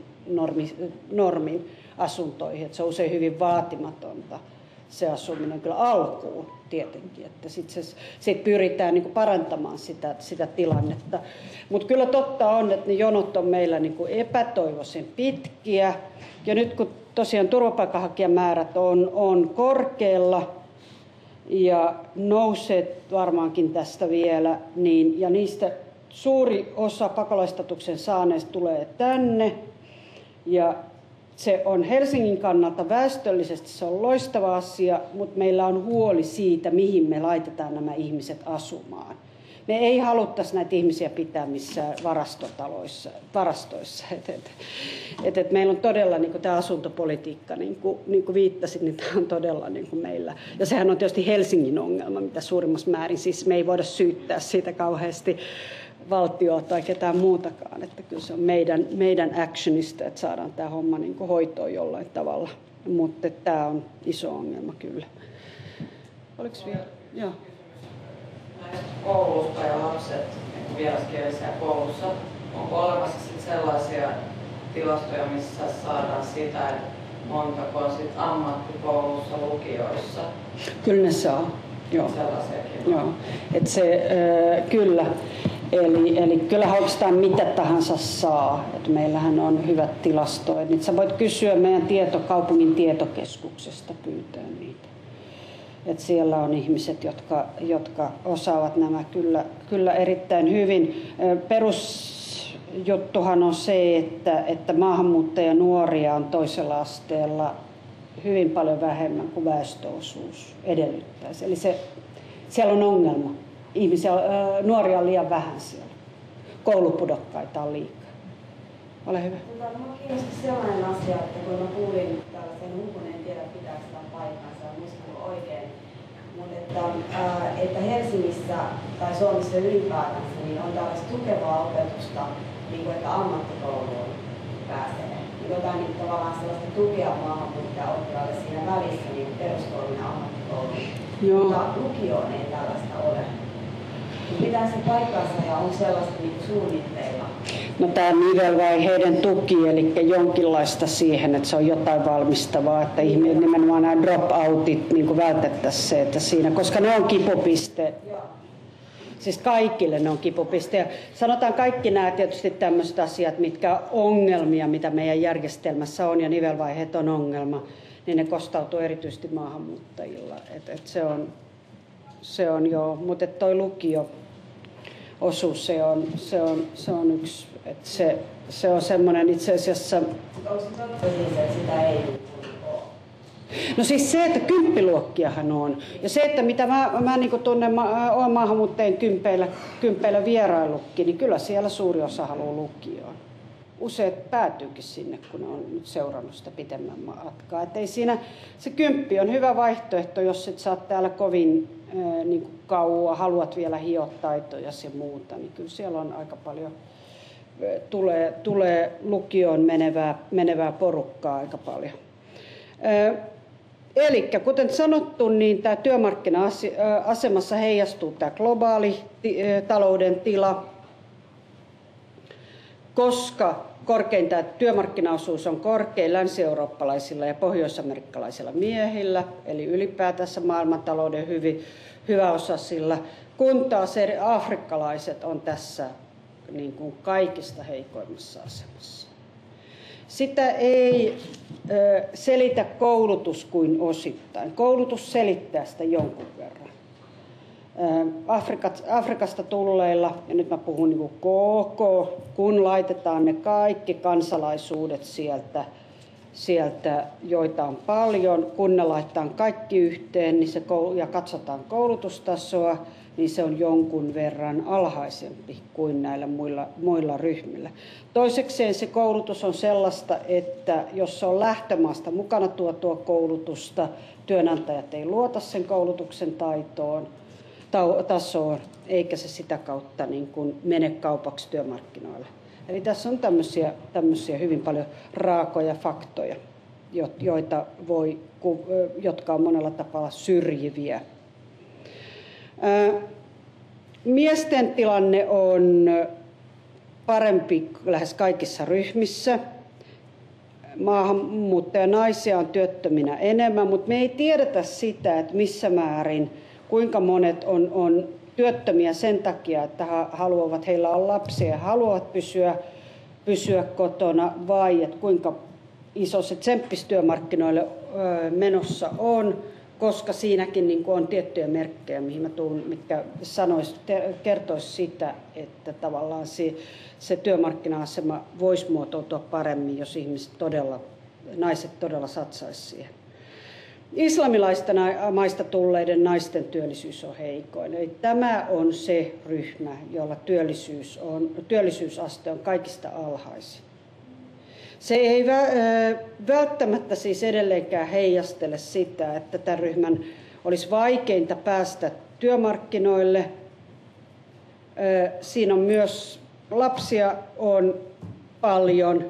normin asuntoihin. Että se on usein hyvin vaatimatonta. Se asuminen kyllä alkuun tietenkin, että sitten pyritään niin kuin parantamaan sitä tilannetta. Mutta kyllä totta on, että ne jonot on meillä niin kuin epätoivoisen pitkiä. Ja nyt kun tosiaan turvapaikanhakijamäärät on korkealla ja nousee varmaankin tästä vielä, ja niistä suuri osa pakolaistatuksen saaneista tulee tänne. Ja se on Helsingin kannalta väestöllisesti se on loistava asia, mutta meillä on huoli siitä, mihin me laitetaan nämä ihmiset asumaan. Me ei haluttaisi näitä ihmisiä pitää missään varastoissa. Meillä on todella niin tämä asuntopolitiikka, niin kuin viittasin, niin tämä on todella niin kuin meillä. Ja sehän on tietysti Helsingin ongelma, mitä suurimmassa määrin. Siis me ei voida syyttää siitä kauheasti valtioa tai ketään muutakaan. Että kyllä se on meidän actionista, että saadaan tämä homma niin kuin hoitoon jollain tavalla. Mutta tämä on iso ongelma kyllä. Oliko vielä? Joo. Koulusta ja lapset vieraskielisessä koulussa onko olemassa sellaisia tilastoja, missä saadaan sitä, että montako on sit ammattikoulussa, lukioissa? Kyllä ne saa. Joo. Sellaisiakin. Joo. Et se, kyllä. Eli kyllähän oikeastaan mitä tahansa saa. Et meillähän on hyvät tilastoinnit. Sä voit kysyä meidän kaupungin tietokeskuksesta, pyytää niitä. Et siellä on ihmiset, jotka osaavat nämä kyllä erittäin hyvin. Perusjuttuhan on se, että maahanmuuttajanuoria on toisella asteella hyvin paljon vähemmän kuin väestöosuus edellyttäisi. Eli siellä on ongelma. Nuoria on liian vähän siellä. Koulupudokkaita on liikaa. Ole hyvä. Minua kiinnosti sellainen asia, että kun mä kuulin tällaisen luvun, en tiedä pitääkö sitä paikkansa, muistan oikein, mutta että Helsingissä tai Suomessa ylipäätänsä niin on tällaista tukevaa opetusta, niin kuin, että ammattikouluun pääsee. Jotain niin tavallaan sellaista tukea maahanmuuttajaoppilaille siinä välissä, niin peruskoulun ja ammattikoulun. Mutta lukioon ei tällaista ole. Pitää se paikkansa ja on sellaista niin suunnitteilla? No tämä nivelvaiheiden tuki, eli jonkinlaista siihen, että se on jotain valmistavaa, että nimenomaan nämä drop-outit niin vältettäisiin se, että siinä, koska ne on kipupiste. Siis kaikille ne on kipupiste. Ja sanotaan kaikki nämä tietysti tämmöiset asiat, mitkä ongelmia, mitä meidän järjestelmässä on, ja nivelvaiheet on ongelma, niin ne kostautuu erityisesti maahanmuuttajilla. Se on joo, mutta toi lukio-osuus, se on yksi, että se on semmoinen itse asiassa. Onko se totta siis, että sitä ei ole? No siis se, että kymppiluokkiahan on. Ja se, että mitä mä niin kuin tunnen, olen maahanmuuttajien kympeillä vieraillutkin, niin kyllä siellä suuri osa haluaa lukioon. Useat päätyykin sinne, kun on nyt seurannut sitä pitemmän matkaa. Että ei siinä, se kymppi on hyvä vaihtoehto, jos et sä oot täällä kovin niin kuin kauan, haluat vielä hioa taitoja ja muuta, niin kyllä siellä on aika paljon, tulee lukioon menevää porukkaa aika paljon. Eli kuten sanottu, niin tämä työmarkkina-asemassa heijastuu tämä globaali talouden tila, koska korkeinta työmarkkinaosuus on korkein länsi-eurooppalaisilla ja pohjois-amerikkalaisilla miehillä, eli ylipäätänsä maailmantalouden hyväosaisilla, kun taas afrikkalaiset on tässä niin kuin kaikista heikoimmassa asemassa. Sitä ei selitä koulutus kuin osittain. Koulutus selittää sitä jonkun verran. Afrikasta tulleilla, ja nyt mä puhun niin kuin kun laitetaan ne kaikki kansalaisuudet sieltä, joita on paljon, kun ne laitetaan kaikki yhteen niin ja katsotaan koulutustasoa, niin se on jonkun verran alhaisempi kuin näillä muilla ryhmillä. Toisekseen se koulutus on sellaista, että jos se on lähtömaasta mukana tuotua koulutusta, työnantajat ei luota sen koulutuksen tasoon, eikä se sitä kautta niin kuin mene kaupaksi työmarkkinoille. Eli tässä on tämmöisiä hyvin paljon raakoja faktoja, jotka on monella tapaa syrjiviä. Miesten tilanne on parempi lähes kaikissa ryhmissä. Maahanmuuttajanaisia on työttöminä enemmän, mutta me ei tiedetä sitä, että missä määrin, kuinka monet on työttömiä sen takia, että heillä on lapsia ja haluavat pysyä kotona, vai että kuinka iso se tsemppis työmarkkinoille menossa on, koska siinäkin niin kuin on tiettyjä merkkejä, mihin mä tuun, mitkä kertoisi sitä, että tavallaan se työmarkkina-asema voisi muotoutua paremmin, jos naiset todella satsaisi siihen. Islamilaista maista tulleiden naisten työllisyys on heikoin. Eli tämä on se ryhmä, jolla työllisyysaste on kaikista alhaisin. Se ei välttämättä siis edelleenkään heijastele sitä, että tämän ryhmän olisi vaikeinta päästä työmarkkinoille. Siinä on myös lapsia on paljon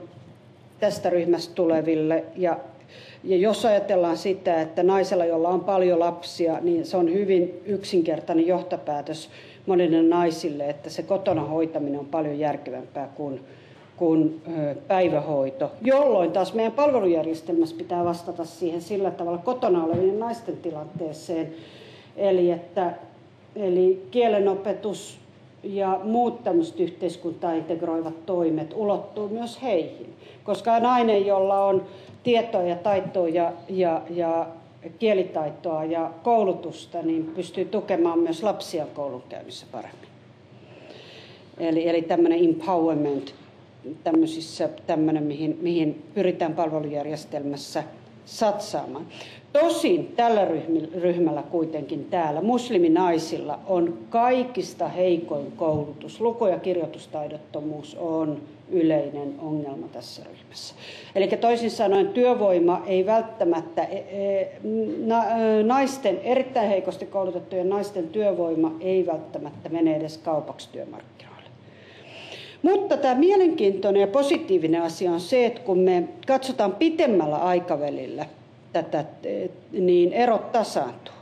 tästä ryhmästä tuleville. Ja jos ajatellaan sitä, että naisella, jolla on paljon lapsia, niin se on hyvin yksinkertainen johtopäätös. monille naisille, että se kotona hoitaminen on paljon järkevämpää kuin päivähoito, jolloin taas meidän palvelujärjestelmässä pitää vastata siihen sillä tavalla kotona olevien naisten tilanteeseen, eli kielenopetus ja muut tämmöiset yhteiskuntaa integroivat toimet ulottuu myös heihin, koska nainen, jolla on tietoa ja taitoa ja kielitaitoa ja koulutusta, niin pystyy tukemaan myös lapsia koulunkäynnissä paremmin. Eli tämmöinen empowerment, tämmöinen, mihin pyritään palvelujärjestelmässä satsaamaan. Tosin tällä ryhmällä kuitenkin täällä musliminaisilla on kaikista heikoin koulutus. Luku- ja kirjoitustaidottomuus on yleinen ongelma tässä ryhmässä. Eli toisin sanoen työvoima ei välttämättä, erittäin heikosti koulutettujen naisten työvoima ei välttämättä mene edes kaupaksi työmarkkinoille. Mutta tämä mielenkiintoinen ja positiivinen asia on se, että kun me katsotaan pitemmällä aikavälillä tätä, niin erot tasaantuu.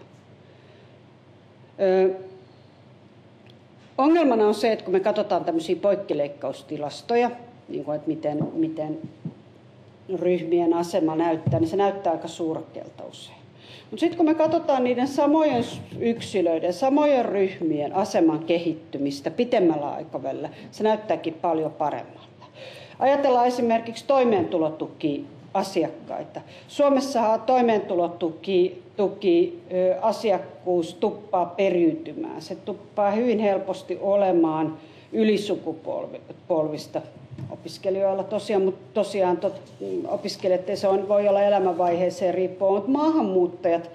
Ongelmana on se, että kun me katsotaan tämmöisiä poikkileikkaustilastoja, niin kuin, että miten ryhmien asema näyttää, niin se näyttää aika surkealta usein. Mutta sitten kun me katsotaan niiden samojen yksilöiden, samojen ryhmien aseman kehittymistä pitemmällä aikavälillä, se näyttääkin paljon paremmalta. Ajatellaan esimerkiksi toimeentulotukiasiakkaita. Suomessahan toimeentulotukiasiakkuus tuppaa periytymään. Se tuppaa hyvin helposti olemaan ylisukupolvista opiskelijoilla tosiaan, mutta tosiaan opiskelijat se voi olla elämänvaiheeseen riippuen, mutta maahanmuuttajat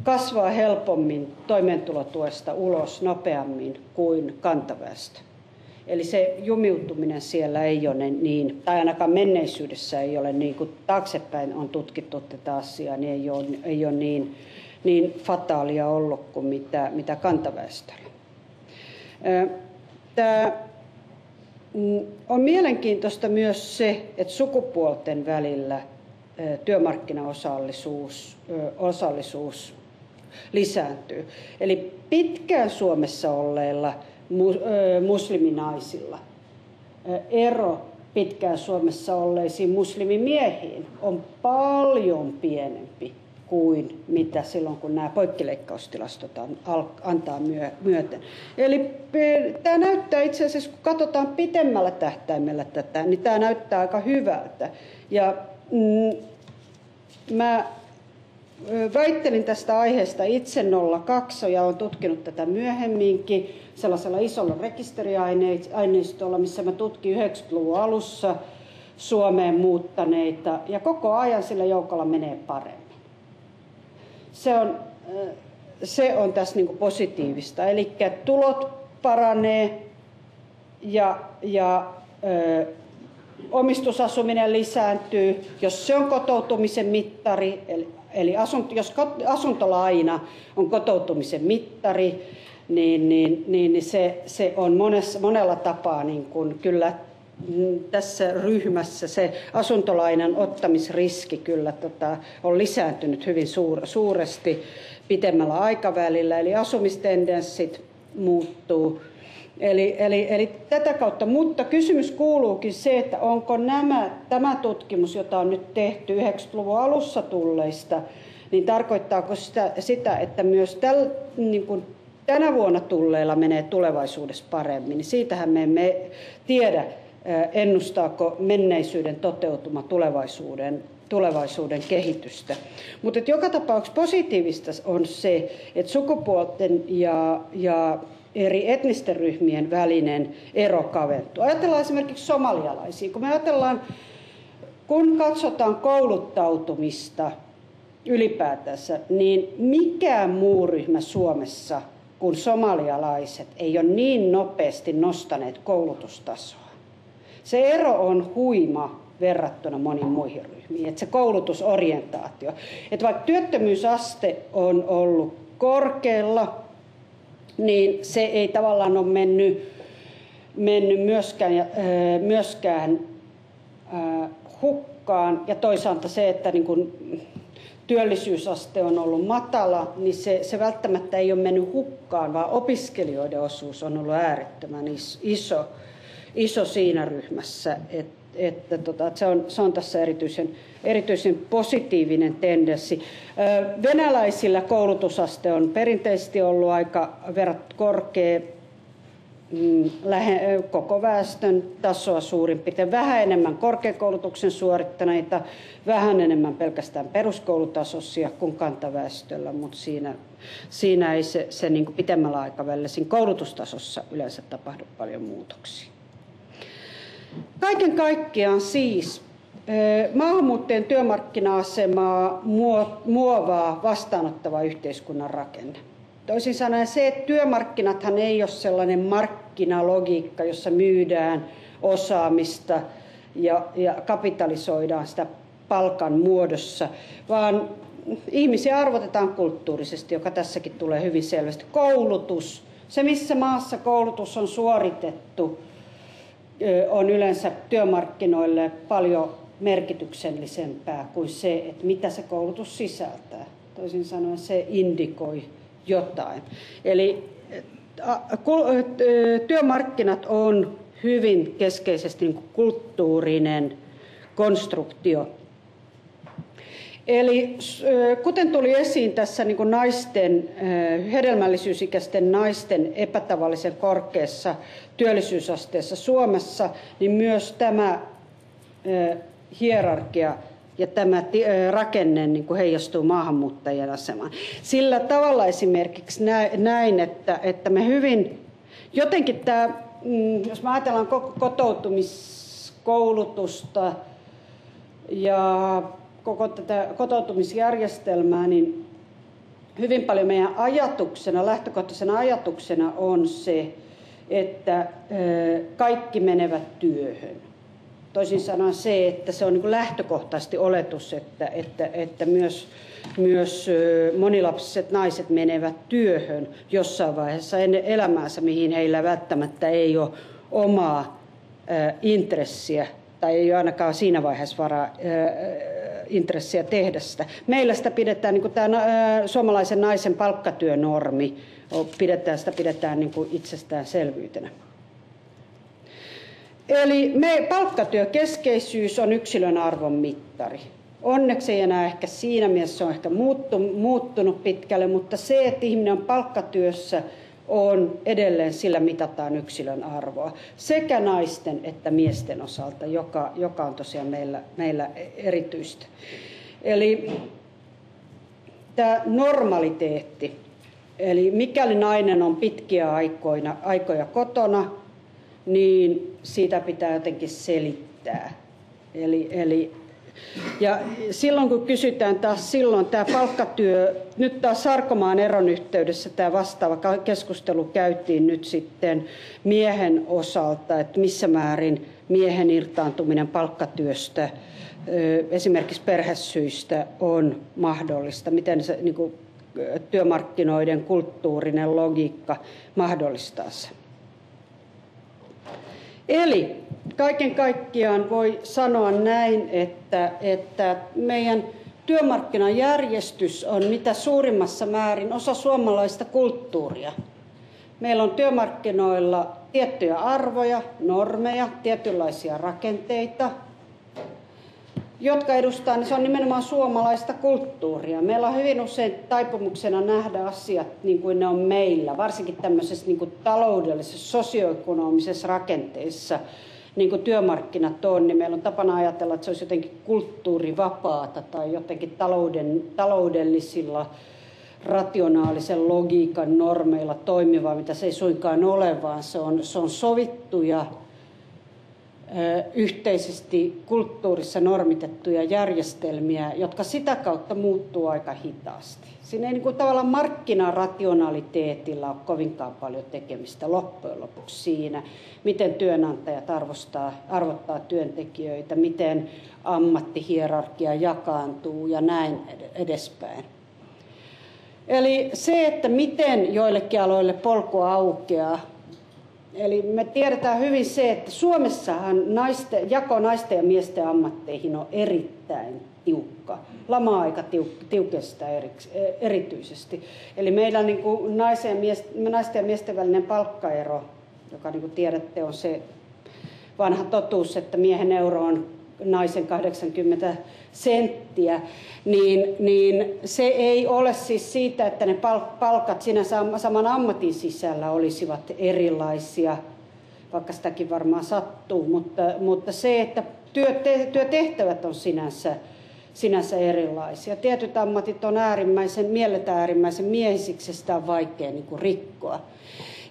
kasvaa helpommin toimeentulotuesta ulos nopeammin kuin kantaväestö. Eli se jumiutuminen siellä ei ole niin, tai ainakaan menneisyydessä ei ole niin kuin taaksepäin on tutkittu tätä asiaa, niin ei ole niin fataalia ollut kuin mitä kantaväestöllä. Tämä on mielenkiintoista myös se, että sukupuolten välillä työmarkkinaosallisuus lisääntyy. Eli pitkään Suomessa olleilla musliminaisilla ero pitkään Suomessa olleisiin muslimimiehiin on paljon pienempi kuin mitä silloin, kun nämä poikkileikkaustilastot antaa myöten. Eli tämä näyttää itse asiassa, kun katsotaan pitemmällä tähtäimellä tätä, niin tämä näyttää aika hyvältä. Ja mä väittelin tästä aiheesta itse 02 ja olen tutkinut tätä myöhemminkin sellaisella isolla rekisteriaineistolla, missä mä tutkin 90-luvun alussa Suomeen muuttaneita ja koko ajan sillä joukolla menee paremmin. Se on tässä niin kuin positiivista, eli tulot paranee ja omistusasuminen lisääntyy, jos se on kotoutumisen mittari, eli jos asuntolaina on kotoutumisen mittari, niin se on monella tapaa niin kuin kyllä tässä ryhmässä se asuntolainan ottamisriski kyllä on lisääntynyt hyvin suuresti pitemmällä aikavälillä, eli asumistendenssit muuttuu. Eli tätä kautta, mutta kysymys kuuluukin se, että onko tämä tutkimus, jota on nyt tehty 90-luvun alussa tulleista, niin tarkoittaako sitä että myös niin kuin tänä vuonna tulleilla menee tulevaisuudessa paremmin, niin siitähän me emme tiedä, ennustaako menneisyyden toteutuma tulevaisuuden kehitystä. Mutta joka tapauksessa positiivista on se, että sukupuolten ja eri etnisten ryhmien välinen ero kaventuu. Ajatellaan esimerkiksi somalialaisia. Kun katsotaan kouluttautumista ylipäätänsä, niin mikään muu ryhmä Suomessa kuin somalialaiset ei ole niin nopeasti nostaneet koulutustasoa. Se ero on huima verrattuna moniin muihin ryhmiin, että se koulutusorientaatio. Että vaikka työttömyysaste on ollut korkealla, niin se ei tavallaan ole mennyt myöskään hukkaan. Ja toisaalta se, että niin kun työllisyysaste on ollut matala, niin se välttämättä ei ole mennyt hukkaan, vaan opiskelijoiden osuus on ollut äärettömän iso siinä ryhmässä, että se on tässä erityisen positiivinen tendenssi. Venäläisillä koulutusaste on perinteisesti ollut aika korkea, koko väestön tasoa suurin piirtein, vähän enemmän korkeakoulutuksen suorittaneita, vähän enemmän pelkästään peruskoulutasoisia kuin kantaväestöllä, mutta siinä ei se niin kuin pitemmällä aikavälillä siinä koulutustasossa yleensä tapahdu paljon muutoksia. Kaiken kaikkiaan siis maahanmuuttajien työmarkkina-asemaa muovaa vastaanottava yhteiskunnan rakenne. Toisin sanoen se, että työmarkkinathan ei ole sellainen markkinalogiikka, jossa myydään osaamista ja kapitalisoidaan sitä palkan muodossa, vaan ihmisiä arvotetaan kulttuurisesti, joka tässäkin tulee hyvin selvästi. Koulutus, se missä maassa koulutus on suoritettu, on yleensä työmarkkinoille paljon merkityksellisempää kuin se, että mitä se koulutus sisältää. Toisin sanoen se indikoi jotain. Eli työmarkkinat on hyvin keskeisesti niin kuin kulttuurinen konstruktio. Eli kuten tuli esiin tässä niin kuin hedelmällisyysikäisten naisten epätavallisen korkeassa työllisyysasteessa Suomessa, niin myös tämä hierarkia ja tämä rakenne niin kuin heijastuu maahanmuuttajien asemaan. Sillä tavalla esimerkiksi näin, että me hyvin, jotenkin tämä, jos me ajatellaan kotoutumiskoulutusta ja koko tätä kotoutumisjärjestelmää, niin hyvin paljon meidän lähtökohtaisena ajatuksena on se, että kaikki menevät työhön. Toisin sanoen se, että se on niin kuin lähtökohtaisesti oletus, että myös monilapsiset naiset menevät työhön jossain vaiheessa ennen elämäänsä, mihin heillä välttämättä ei ole omaa intressiä tai ei ole ainakaan siinä vaiheessa varaa intressiä tehdä sitä. Meillä sitä pidetään, niin kuin tämä suomalaisen naisen palkkatyönormi, pidetään niin kuin itsestäänselvyytenä. Eli palkkatyökeskeisyys on yksilön arvon mittari. Onneksi ei enää ehkä siinä mielessä, se on ehkä muuttunut pitkälle, mutta se, että ihminen on palkkatyössä, on edelleen sillä mitataan yksilön arvoa sekä naisten että miesten osalta, joka on tosiaan meillä erityistä. Eli tämä normaliteetti, eli mikäli nainen on pitkiä aikoja kotona, niin siitä pitää jotenkin selittää. Ja silloin kun kysytään taas tämä palkkatyö, nyt taas Sarkomaan eron yhteydessä tämä vastaava keskustelu käytiin nyt sitten miehen osalta, että missä määrin miehen irtaantuminen palkkatyöstä esimerkiksi perhesyistä on mahdollista, miten se niin kuin työmarkkinoiden kulttuurinen logiikka mahdollistaa sen. Eli kaiken kaikkiaan voi sanoa näin, että meidän työmarkkinajärjestys on mitä suurimmassa määrin osa suomalaista kulttuuria. Meillä on työmarkkinoilla tiettyjä arvoja, normeja, tietynlaisia rakenteita, jotka edustaa, niin se on nimenomaan suomalaista kulttuuria. Meillä on hyvin usein taipumuksena nähdä asiat niin kuin ne on meillä, varsinkin tämmöisessä niin kuin taloudellisessa, sosioekonomisessa rakenteessa, niin kuin työmarkkinat on, niin meillä on tapana ajatella, että se olisi jotenkin kulttuurivapaata tai jotenkin taloudellisilla, rationaalisen logiikan normeilla toimivaa, mitä se ei suinkaan ole, vaan se on sovittuja, yhteisesti kulttuurissa normitettuja järjestelmiä, jotka sitä kautta muuttuu aika hitaasti. Siinä ei niin kuin tavallaan markkinarationaliteetilla ole kovinkaan paljon tekemistä loppujen lopuksi siinä, miten työnantajat arvottaa työntekijöitä, miten ammattihierarkia jakaantuu ja näin edespäin. Eli se, että miten joillekin aloille polku aukeaa, eli me tiedetään hyvin se, että Suomessahan jako naisten ja miesten ammatteihin on erittäin tiukka. Lama-aika tiukesta erityisesti. Eli meillä niin kuin naisten ja miesten välinen palkkaero, joka niin kuin tiedätte on se vanha totuus, että miehen euro on naisen 80 senttiä, niin se ei ole siis siitä, että ne palkat siinä saman ammatin sisällä olisivat erilaisia, vaikka sitäkin varmaan sattuu, mutta se, että työtehtävät on sinänsä erilaisia. Tietyt ammatit on mielletään äärimmäisen miehisiksi, sitä on vaikea niin kuin rikkoa.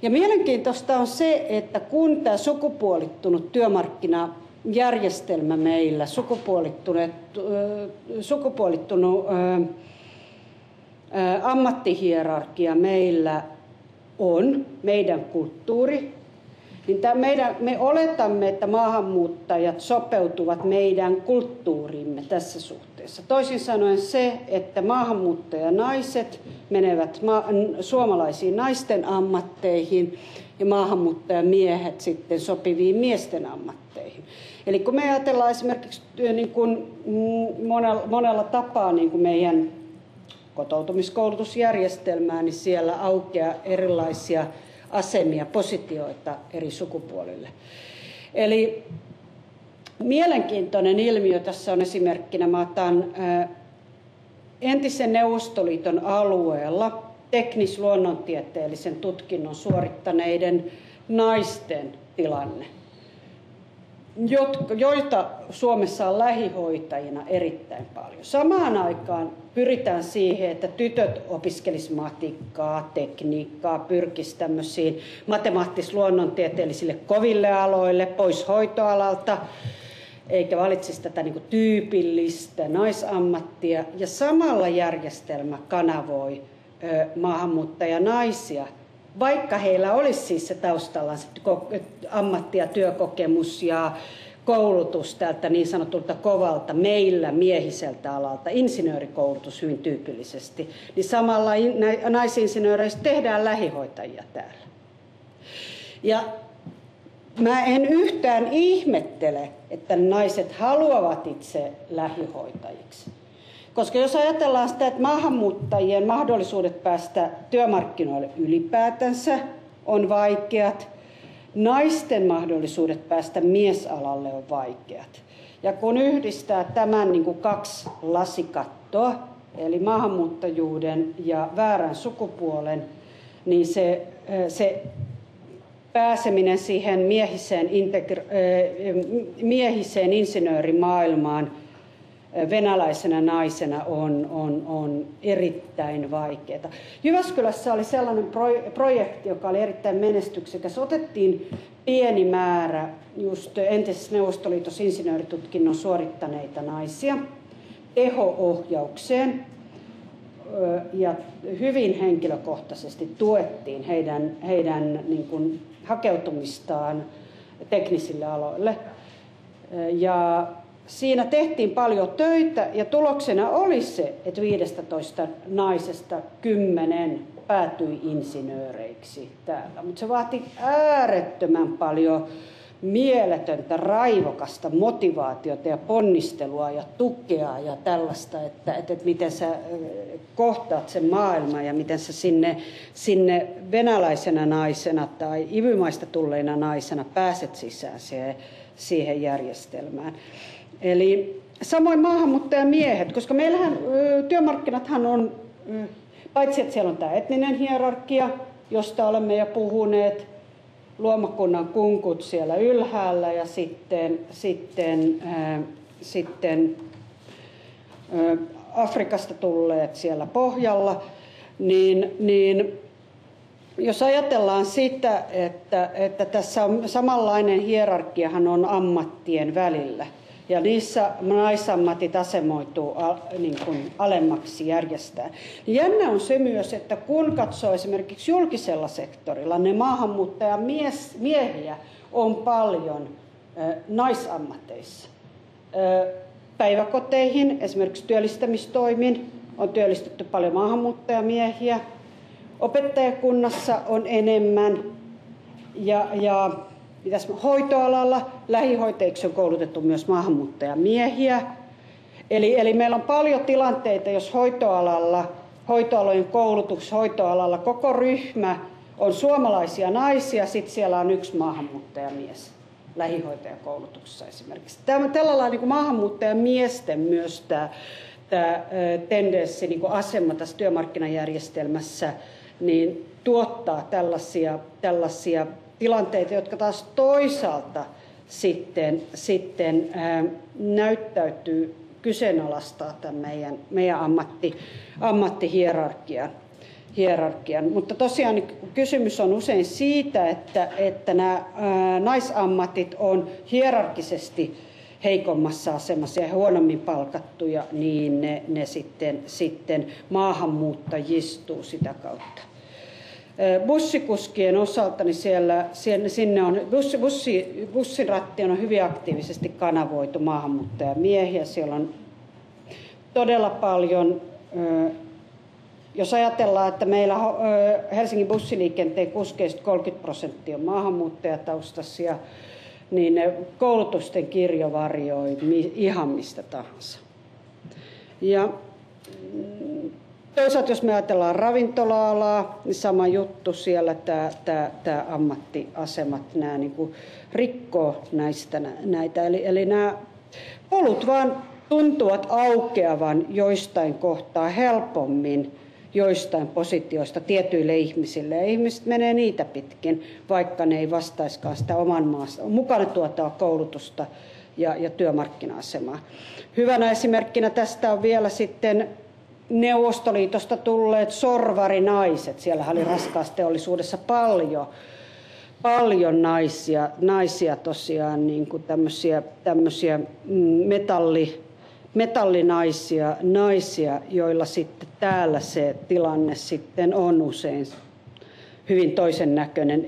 Ja mielenkiintoista on se, että kun tämä sukupuolittunut työmarkkinajärjestelmä meillä, sukupuolittunut ammattihierarkia meillä on, meidän kulttuuri, niin me oletamme, että maahanmuuttajat sopeutuvat meidän kulttuuriimme tässä suhteessa. Toisin sanoen se, että maahanmuuttajanaiset menevät suomalaisiin naisten ammatteihin ja maahanmuuttajamiehet sitten sopiviin miesten ammatteihin. Eli kun me ajatellaan esimerkiksi niin kuin monella tapaa niin kuin meidän kotoutumiskoulutusjärjestelmää, niin siellä aukeaa erilaisia asemia, positioita eri sukupuolille. Eli mielenkiintoinen ilmiö tässä on esimerkkinä, mä otan entisen Neuvostoliiton alueella teknis-luonnontieteellisen tutkinnon suorittaneiden naisten tilanne, joita Suomessa on lähihoitajina erittäin paljon. Samaan aikaan pyritään siihen, että tytöt opiskelisivat matikkaa, tekniikkaa, pyrkisivät tämmöisiin matemaattis-luonnontieteellisille koville aloille, pois hoitoalalta, eikä valitsisi tätä niin kuin tyypillistä naisammattia. Ja samalla järjestelmä kanavoi maahanmuuttajanaisia, vaikka heillä olisi siis se taustallaan se ammatti- ja työkokemus ja koulutus tältä niin sanotulta kovalta meillä miehiseltä alalta, insinöörikoulutus hyvin tyypillisesti, niin samalla naisinsinööreistä tehdään lähihoitajia täällä. Ja mä en yhtään ihmettele, että naiset haluavat itse lähihoitajiksi. Koska jos ajatellaan sitä, että maahanmuuttajien mahdollisuudet päästä työmarkkinoille ylipäätänsä on vaikeat, naisten mahdollisuudet päästä miesalalle on vaikeat. Ja kun yhdistää tämän niin kuin kaksi lasikattoa, eli maahanmuuttajuuden ja väärän sukupuolen, niin se pääseminen siihen miehiseen insinöörimaailmaan venäläisenä naisena on erittäin vaikeaa. Jyväskylässä oli sellainen projekti, joka oli erittäin menestyksekäs. Otettiin pieni määrä just entisessä Neuvostoliitossa insinööritutkinnon suorittaneita naisia teho-ohjaukseen ja hyvin henkilökohtaisesti tuettiin heidän niin kuin hakeutumistaan teknisille aloille. Ja siinä tehtiin paljon töitä ja tuloksena oli se, että 15 naisesta 10 päätyi insinööreiksi täällä. Mutta se vaati äärettömän paljon mieletöntä, raivokasta motivaatiota ja ponnistelua ja tukea ja tällaista, että miten sä kohtaat sen maailman ja miten sä sinne venäläisenä naisena tai ivymaista tulleena naisena pääset sisään siihen järjestelmään. Eli samoin maahanmuuttajamiehet, koska meillähän työmarkkinathan on, paitsi että siellä on tämä etninen hierarkia, josta olemme jo puhuneet, luomakunnan kunkut siellä ylhäällä ja sitten Afrikasta tulleet siellä pohjalla, niin jos ajatellaan sitä, että tässä on samanlainen hierarkiahan on ammattien välillä, ja niissä naisammatit asemoituu niin kuin alemmaksi järjestää. Jännä on se myös, että kun katsoo esimerkiksi julkisella sektorilla, ne maahanmuuttajamiehiä on paljon naisammatteissa. Päiväkoteihin, esimerkiksi työllistämistoimin, on työllistetty paljon maahanmuuttajamiehiä. Opettajakunnassa on enemmän ja hoitoalalla lähihoitajiksi on koulutettu myös maahanmuuttajamiehiä. Eli meillä on paljon tilanteita, jos hoitoalojen koulutuksessa, hoitoalalla koko ryhmä on suomalaisia naisia, sitten siellä on yksi maahanmuuttajamies lähihoitajakoulutuksessa esimerkiksi. Tällä lailla niin maahanmuuttajamiesten myös tämä tendenssi, niin asema tässä työmarkkinajärjestelmässä, niin tuottaa tällaisia tilanteita, jotka taas toisaalta sitten näyttäytyy kyseenalaistaa tämän meidän ammattihierarkian. Mutta tosiaan niin kysymys on usein siitä, että nämä naisammatit on hierarkisesti heikommassa asemassa ja huonommin palkattuja, niin ne sitten maahanmuuttajistuu sitä kautta. Bussikuskien osalta niin sinne on, bussirattiin on hyvin aktiivisesti kanavoitu maahanmuuttajamiehiä. Siellä on todella paljon, jos ajatellaan, että meillä Helsingin bussiliikenteen kuskeista 30% on maahanmuuttajataustaisia, niin ne koulutusten kirjo varioi ihan mistä tahansa. Ja toisaalta jos me ajatellaan ravintola-alaa, niin sama juttu siellä tämä ammattiasemat nämä niin kuin rikkoo näitä. Eli nämä polut vaan tuntuvat aukeavan joistain kohtaa helpommin joistain positioista tietyille ihmisille. Ja ihmiset menee niitä pitkin, vaikka ne ei vastaiskaan sitä oman maassa mukana tuotaa koulutusta ja työmarkkina-asemaa. Hyvänä esimerkkinä tästä on vielä sitten Neuvostoliitosta tulleet sorvarinaiset. Siellä oli raskausteollisuudessa paljon naisia tosiaan, niin kuin tämmöisiä metallinaisia, joilla sitten täällä se tilanne sitten on usein hyvin toisen näköinen.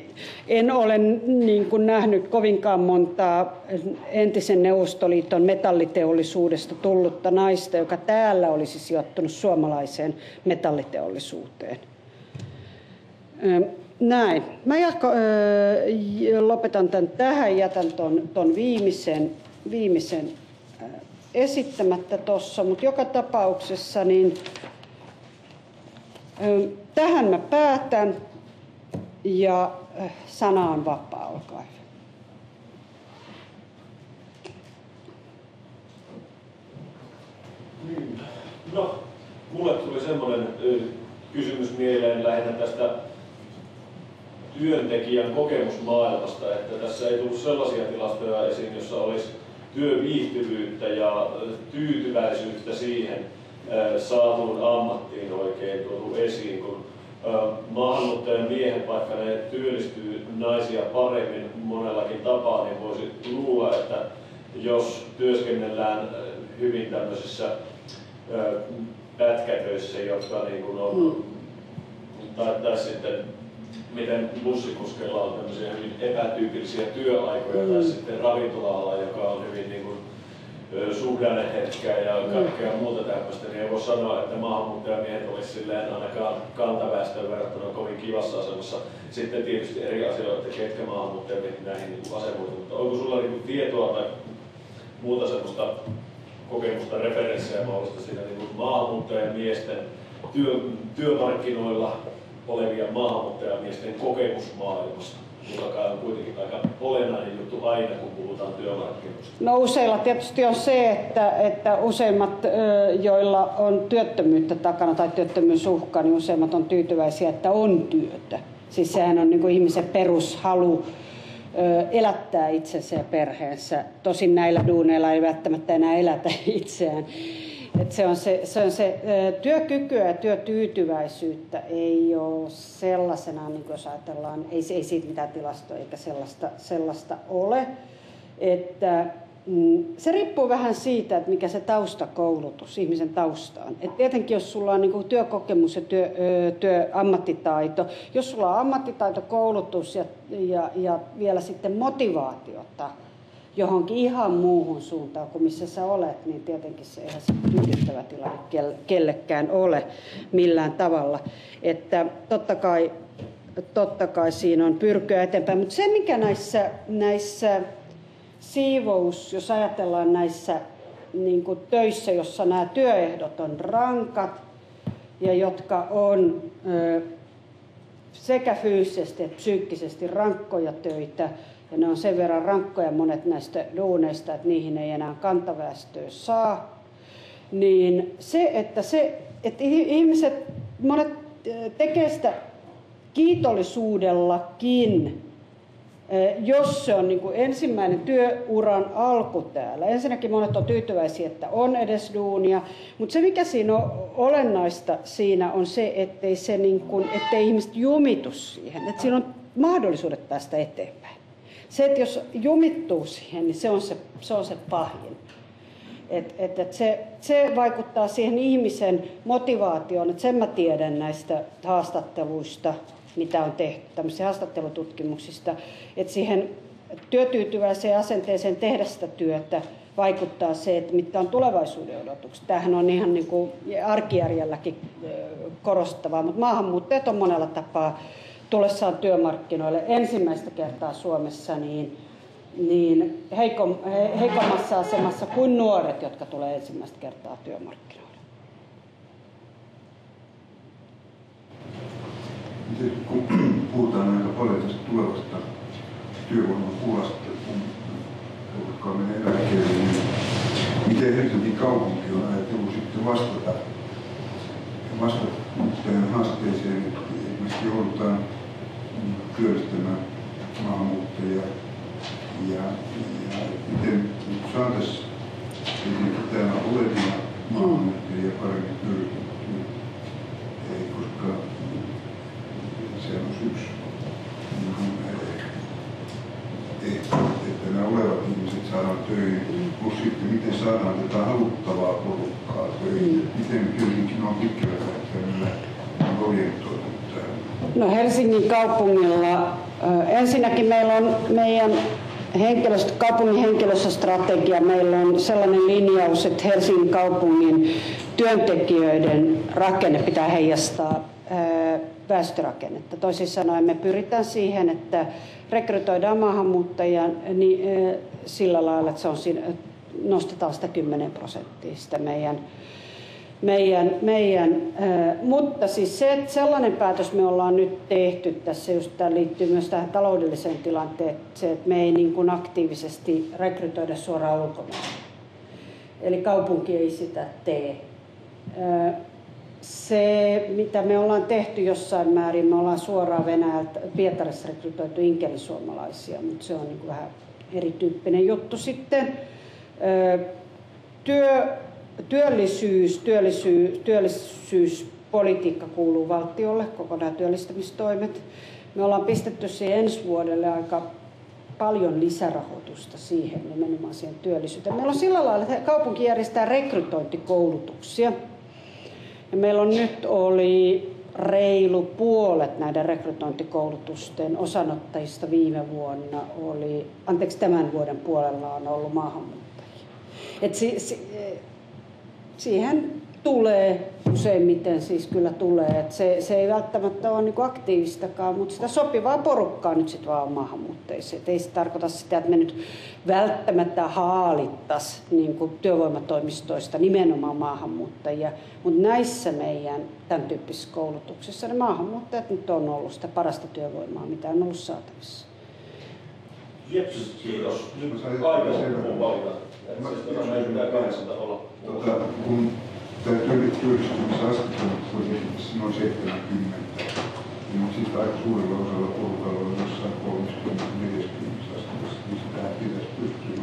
En ole niin kuin nähnyt kovinkaan montaa entisen Neuvostoliiton metalliteollisuudesta tullutta naista, joka täällä olisi sijoittunut suomalaiseen metalliteollisuuteen. Näin. Mä lopetan tämän tähän, jätän ton viimeisen esittämättä tuossa, mutta joka tapauksessa niin tähän mä päätän ja sana on vapaa, olkaa hyvä. No, mulle tuli semmoinen kysymys mieleen lähinnä tästä työntekijän kokemusmaailmasta, että tässä ei tullut sellaisia tilastoja esiin, jossa olisi työviihtyvyyttä ja tyytyväisyyttä siihen saatuun ammattiin oikein tuotu esiin, kun maahanmuuttajan miehen, vaikka ne työllistyy naisia paremmin monellakin tapaa, niin voisi luulla, että jos työskennellään hyvin tämmöisissä pätkätöissä, jotka niin kuin on, tai sitten miten bussikuskella on tämmöisiä hyvin epätyypillisiä työaikoja, tai sitten ravintola-ala, joka on hyvin niin kuin suhdannehetkeä ja kaikkea muuta tämmöistä, niin ei voi sanoa, että maahanmuuttajamiehet olisi silleen ainakaan kantaväestöön verrattuna kovin kivassa asemassa. Sitten tietysti eri asioita, että ketkä maahanmuuttajamiehet näihin niin asemoitu, mutta onko sulla niin tietoa tai muuta semmoista kokemusta, referenssejä mahdollista siitä niin maahanmuuttajamiesten työmarkkinoilla olevia maahanmuuttajamiesten kokemusmaailmasta, joka on kuitenkin aika olennainen juttu aina, kun puhutaan työmarkkinoista? No useilla tietysti on se, että useimmat, joilla on työttömyyttä takana tai työttömyysuhka, niin useimmat on tyytyväisiä, että on työtä. Siis sehän on niin kuin ihmisen perushalu elättää itsensä ja perheensä. Tosin näillä duuneilla ei välttämättä enää elätä itseään. Että se on se työkykyä ja työtyytyväisyyttä ei ole sellaisena, niin kuin jos ajatellaan, ei siitä mitään tilastoa eikä sellaista ole. Että, se riippuu vähän siitä, että mikä se taustakoulutus, ihmisen tausta on. Et tietenkin jos sulla on niin kuin työkokemus ja ammattitaito, jos sulla on ammattitaito, koulutus ja vielä sitten motivaatiota johonkin ihan muuhun suuntaan kuin missä sä olet, niin tietenkin se eihän se tyydyttävä tilanne kellekään ole millään tavalla. Että totta kai siinä on pyrkyä eteenpäin, mutta se mikä näissä siivous, jos ajatellaan näissä niin kuin töissä, jossa nämä työehdot on rankat ja jotka on sekä fyysisesti että psyykkisesti rankkoja töitä, ja ne on sen verran rankkoja monet näistä duuneista, että niihin ei enää kantaväestöä saa, niin että ihmiset, monet tekee sitä kiitollisuudellakin, jos se on niin kuin ensimmäinen työuran alku täällä. Ensinnäkin monet on tyytyväisiä, että on edes duunia, mutta se mikä siinä on olennaista siinä on se, ettei ihmiset jumitu siihen, että siinä on mahdollisuudet päästä eteenpäin. Se, että jos jumittuu siihen, niin se on se pahin. Se vaikuttaa siihen ihmisen motivaatioon, että sen mä tiedän näistä haastatteluista, mitä on tehty, tämmöisiä haastattelututkimuksista, että siihen työtyytyväiseen asenteeseen tehdä sitä työtä vaikuttaa se, että mitkä on tulevaisuuden odotukset. Tämähän on ihan niin kuin arkijärjelläkin korostavaa, mutta maahanmuuttajat on monella tapaa tullessaan työmarkkinoille ensimmäistä kertaa Suomessa niin heikommassa asemassa kuin nuoret, jotka tulee ensimmäistä kertaa työmarkkinoille. Kun puhutaan aika paljon tästä tulevasta työvoimapulasta, kun menee eläkkeelle, niin miten Helsingin kaupunki on ajatellut sitten vastata tähän haasteeseen, että esimerkiksi joudutaan työllistämään maahanmuuttajia ja miten saataisiin esimerkiksi täällä olevia maahanmuuttajia paremmin työllistettyä, koska se on yksi ehto, että nämä olevat ihmiset saadaan töihin, plus sitten miten saadaan tätä haluttavaa porukkaa töihin, miten Helsinkikin on pitkällä tähtäimellä orientoitunut tähän. No Helsingin kaupungilla, ensinnäkin meillä on meidän kaupungin henkilöstöstrategia, meillä on sellainen linjaus, että Helsingin kaupungin työntekijöiden rakenne pitää heijastaa väestörakennetta. Toisin sanoen me pyritään siihen, että rekrytoidaan maahanmuuttajia sillä lailla, että se on nostetaan sitä 10% sitä mutta siis sellainen päätös me ollaan nyt tehty tässä, just tämä liittyy myös tähän taloudelliseen tilanteeseen, että me ei niin kuin aktiivisesti rekrytoida suoraan ulkomaille. Eli kaupunki ei sitä tee. Se, mitä me ollaan tehty jossain määrin, me ollaan suoraan Venäjältä, Pietarissa rekrytoitu inkelisuomalaisia, mutta se on niin kuin vähän erityyppinen juttu sitten. Työllisyyspolitiikka kuuluu valtiolle, kokonaan työllistämistoimet. Me ollaan pistetty siihen ensi vuodelle aika paljon lisärahoitusta siihen, nimenomaan siihen työllisyyteen. Meillä on sillä lailla, että kaupunki järjestää rekrytointikoulutuksia. Ja meillä on nyt oli reilu puolet näiden rekrytointikoulutusten osanottajista viime vuonna tämän vuoden puolella on ollut maahanmuuttajia. Siihen tulee useimmiten siis kyllä tulee, että se ei välttämättä ole niinku aktiivistakaan, mutta sitä sopivaa porukkaa nyt sitten vaan on maahanmuuttajia. Ei se tarkoita sitä, että me nyt välttämättä haalittaisiin niinku työvoimatoimistoista nimenomaan maahanmuuttajia, mutta näissä meidän tämän tyyppisissä koulutuksissa ne maahanmuuttajat nyt on ollut sitä parasta työvoimaa, mitä on ollut saatavissa. Kiitos. Nyt aika on valita. Kun tämä työllistymisaste on esimerkiksi noin 70, niin sitten aika suurella osalla porukalla on jossain 30-40 asteessa, niin sitä pitäisi pystyä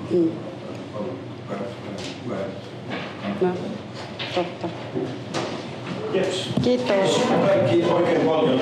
paljon päästään väestöön. No, totta. Yes. Kiitos. Kaikki oikein paljon.